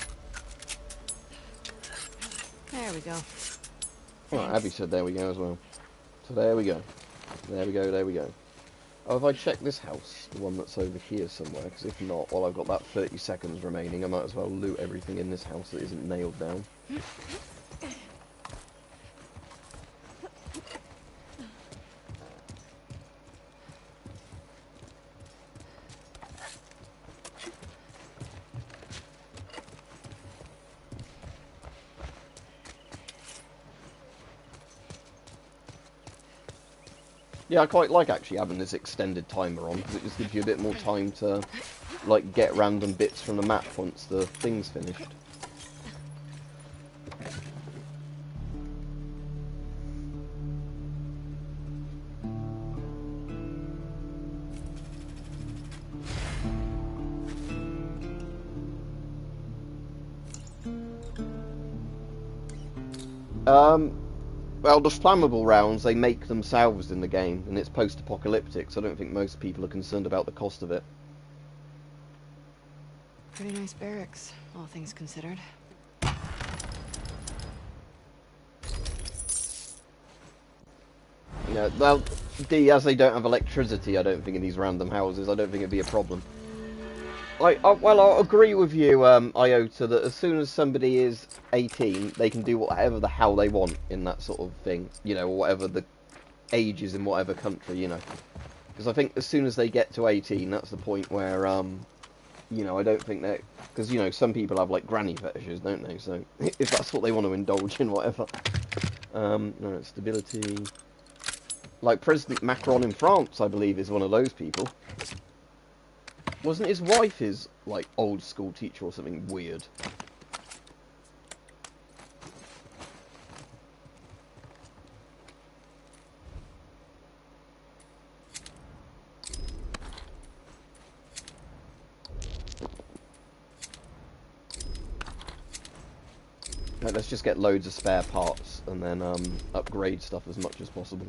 There we go. Oh, Abby said there we go as well. So there we go. There we go, there we go. Oh, if I check this house, the one that's over here somewhere, because if not, while I've got that 30 seconds remaining, I might as well loot everything in this house that isn't nailed down. Yeah, I quite like actually having this extended timer on, because it just gives you a bit more time to, like, get random bits from the map once the thing's finished. Well, the flammable rounds, they make themselves in the game, and it's post-apocalyptic, so I don't think most people are concerned about the cost of it. Pretty nice barracks, all things considered. Yeah, well, as they don't have electricity, I don't think, in these random houses, I don't think it'd be a problem. Well, I'll agree with you, Iota, that as soon as somebody is 18, they can do whatever the hell they want in that sort of thing, you know, or whatever the age is in whatever country, you know. Because I think as soon as they get to 18, that's the point where, you know, I don't think that, because, you know, some people have, like, granny fetishes, don't they? So, if that's what they want to indulge in, whatever. No, stability. Like, President Macron in France, I believe, is one of those people. Wasn't his wife his, like, old school teacher or something weird? Right, let's just get loads of spare parts and then upgrade stuff as much as possible.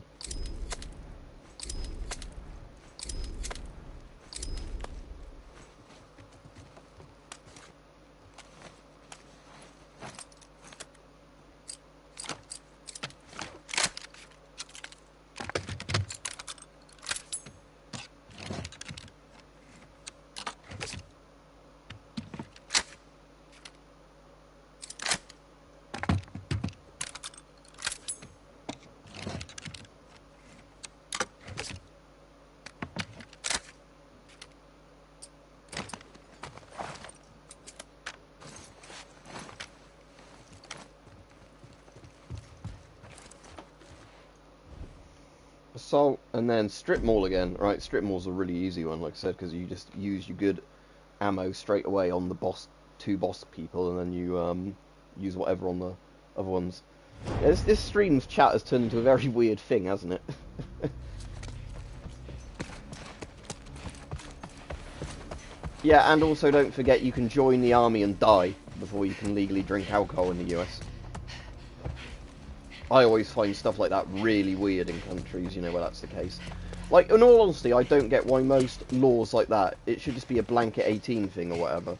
Assault, and then strip mall again. Right, strip mall's a really easy one, like I said, because you just use your good ammo straight away on the two boss people, and then you use whatever on the other ones. Yeah, this stream's chat has turned into a very weird thing, hasn't it? Yeah, and also don't forget you can join the army and die before you can legally drink alcohol in the US. I always find stuff like that really weird in countries, you know, where that's the case. Like, in all honesty, I don't get why most laws like that, it should just be a blanket 18 thing or whatever.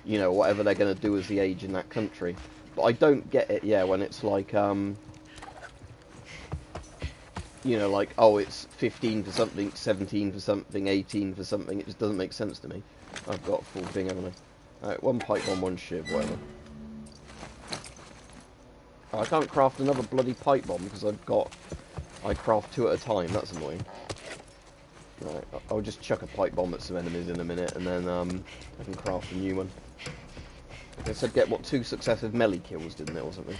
You know, whatever they're going to do as the age in that country. But I don't get it, yeah, when it's like, you know, like, oh, it's 15 for something, 17 for something, 18 for something. It just doesn't make sense to me. I've got a full thing, haven't I? Alright, one pipe bomb, one shiv, whatever. Oh, I can't craft another bloody pipe bomb because I craft 2 at a time. That's annoying. Right, I'll just chuck a pipe bomb at some enemies in a minute, and then I can craft a new one. They said get, what, 2 successive melee kills, didn't it, or something?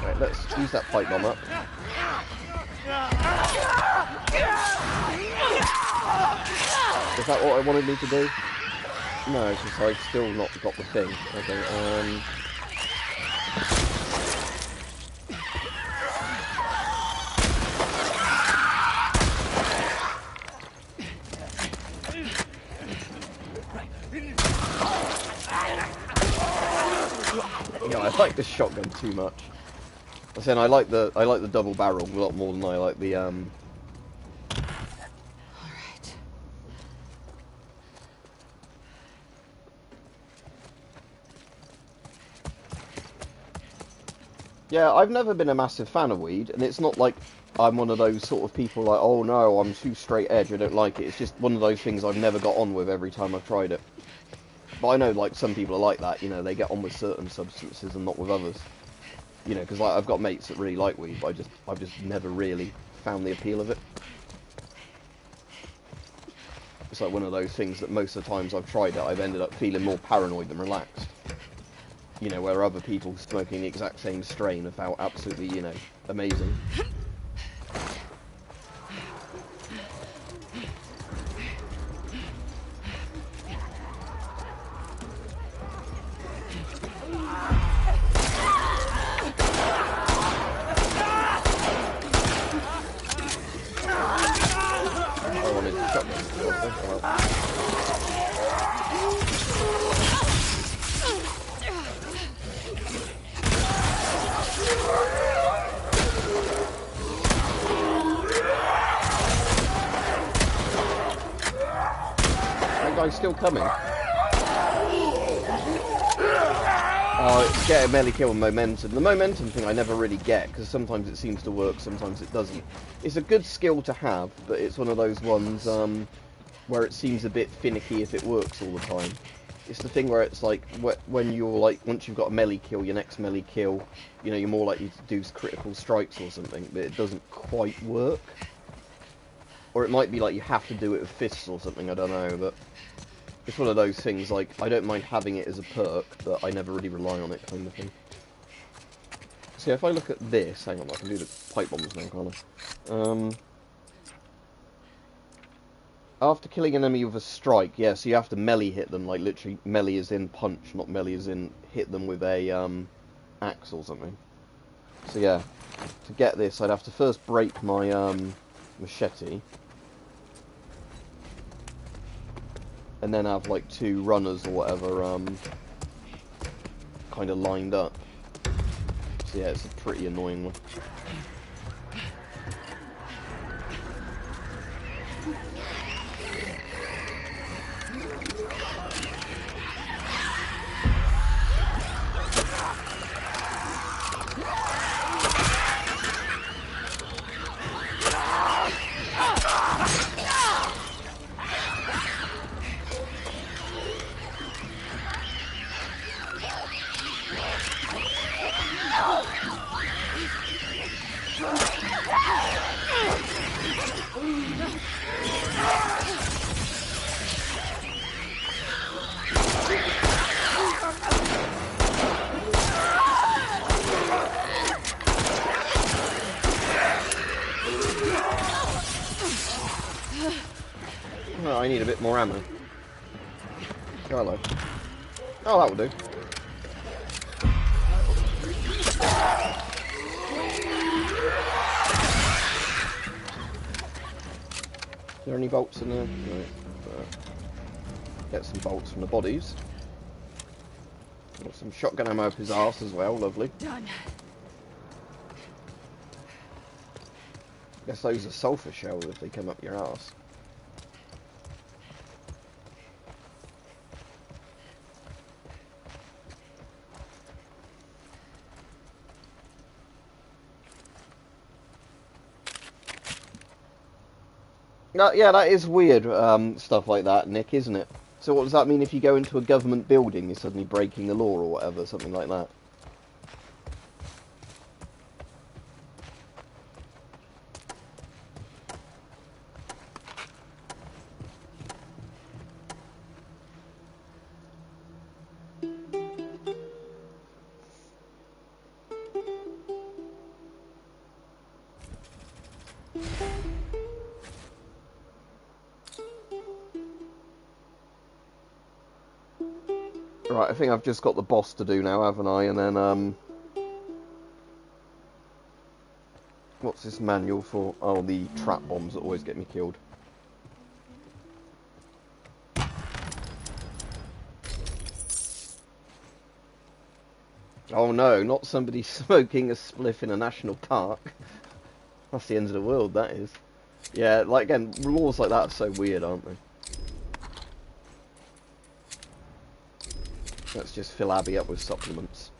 Right, let's use that pipe bomb up. Is that what I wanted me to do? No, because I've still not got the thing. Okay, yeah, I like this shotgun too much. I'm saying I like the double barrel a lot more than I like the All right. Yeah, I've never been a massive fan of weed, and it's not like I'm one of those sort of people like, oh no, I'm too straight edge, I don't like it. It's just one of those things I've never got on with every time I've tried it. But I know, like, some people are like that, you know, they get on with certain substances and not with others. You know, because like, I've got mates that really like weed, but I've just never really found the appeal of it. It's like one of those things that most of the times I've tried it, I've ended up feeling more paranoid than relaxed. You know, where other people smoking the exact same strain have felt absolutely, you know, amazing. I wanted to shot them. That guy's still coming. Oh, it's get a melee kill and momentum. The momentum thing I never really get, because sometimes it seems to work, sometimes it doesn't. It's a good skill to have, but it's one of those ones where it seems a bit finicky if it works all the time. It's the thing where it's like, when you're like, once you've got a melee kill, your next melee kill, you know, you're more likely to do critical strikes or something, but it doesn't quite work. Or it might be like you have to do it with fists or something, I don't know, but it's one of those things, like, I don't mind having it as a perk, but I never really rely on it, kind of thing. So if I look at this, hang on, I can do the pipe bombs now, can't I? After killing an enemy with a strike, yeah, so you have to melee hit them, like literally melee as in punch, not melee as in hit them with a axe or something. So yeah, to get this, I'd have to first break my machete, and then have like 2 runners or whatever kind of lined up. So yeah, it's a pretty annoying one. Oh, I need a bit more ammo. Oh, hello. Oh, that will do. there any bolts in there? No. Get some bolts from the bodies. Got some shotgun ammo up his arse as well, lovely. Done. Guess those are sulfur shells if they come up your arse. Yeah, that is weird, stuff like that, Nick, isn't it? So what does that mean if you go into a government building, you're suddenly breaking the law or whatever, something like that? Right, I think I've just got the boss to do now, haven't I? And then, what's this manual for? Oh, the trap bombs that always get me killed. Oh no, not somebody smoking a spliff in a national park. That's the end of the world, that is. Yeah, like, again, laws like that are so weird, aren't they? Let's just fill Abby up with supplements.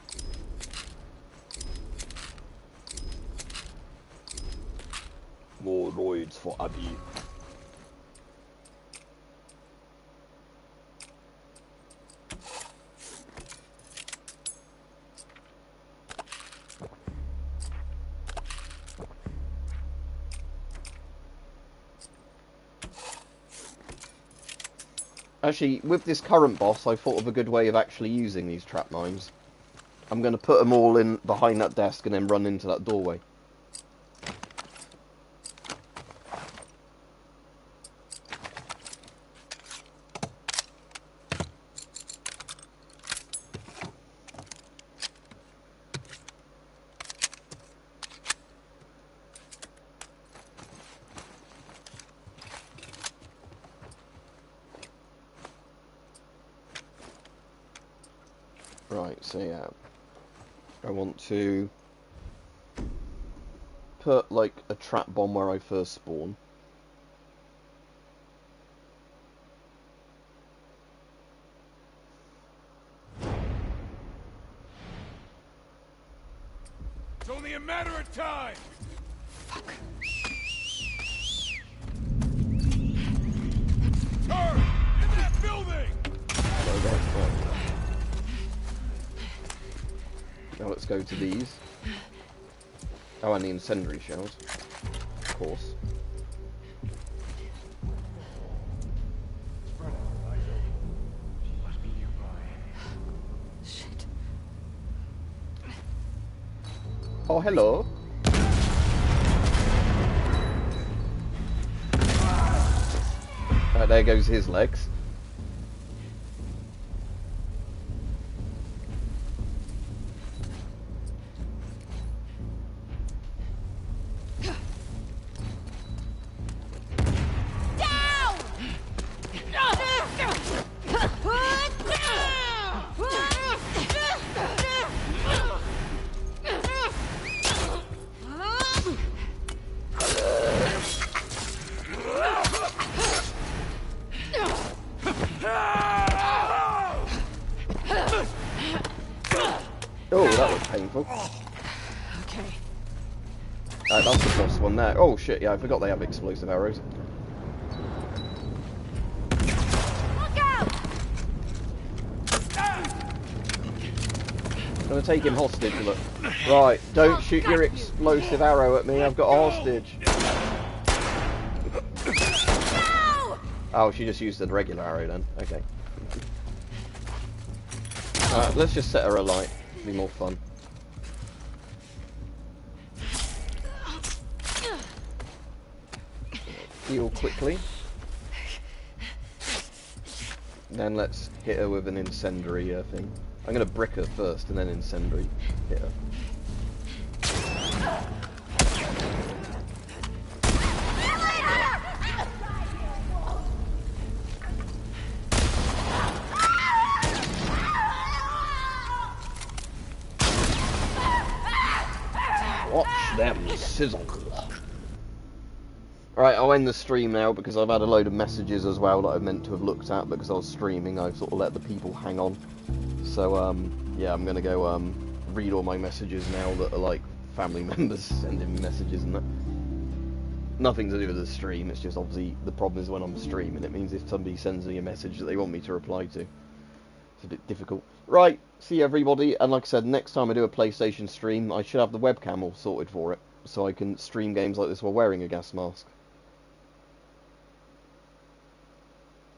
More roids for Abby. Actually, with this current boss, I thought of a good way of actually using these trap mines. I'm going to put them all in behind that desk and then run into that doorway. Right, so yeah, I want to put like a trap bomb where I first spawn. It's only a matter of time. Fuck. Turn in that building. So that's fine. Now let's go to these. Oh, and the incendiary shells. Of course. Shit. Oh, hello. Right, there goes his legs. Oh, that was painful. Okay. That's the boss one there. Oh shit, yeah, I forgot they have explosive arrows. Look out! I'm gonna take him hostage, look. Right, don't shoot your explosive arrow at me, I've got a hostage. No! Oh, she just used the regular arrow then. Okay. Alright, let's just set her alight. It'll be more fun. Heal quickly. Then let's hit her with an incendiary thing. I'm gonna brick her first and then incendiary hit her. them sizzle. Right, I'll end the stream now because I've had a load of messages as well that I meant to have looked at, because I was streaming. I've sort of let the people hang on. So, yeah, I'm going to go read all my messages now that are like family members sending me messages and that. Nothing to do with the stream, it's just obviously the problem is when I'm streaming, it means if somebody sends me a message that they want me to reply to, it's a bit difficult. Right, see everybody, and like I said, next time I do a PlayStation stream, I should have the webcam all sorted for it, so I can stream games like this while wearing a gas mask.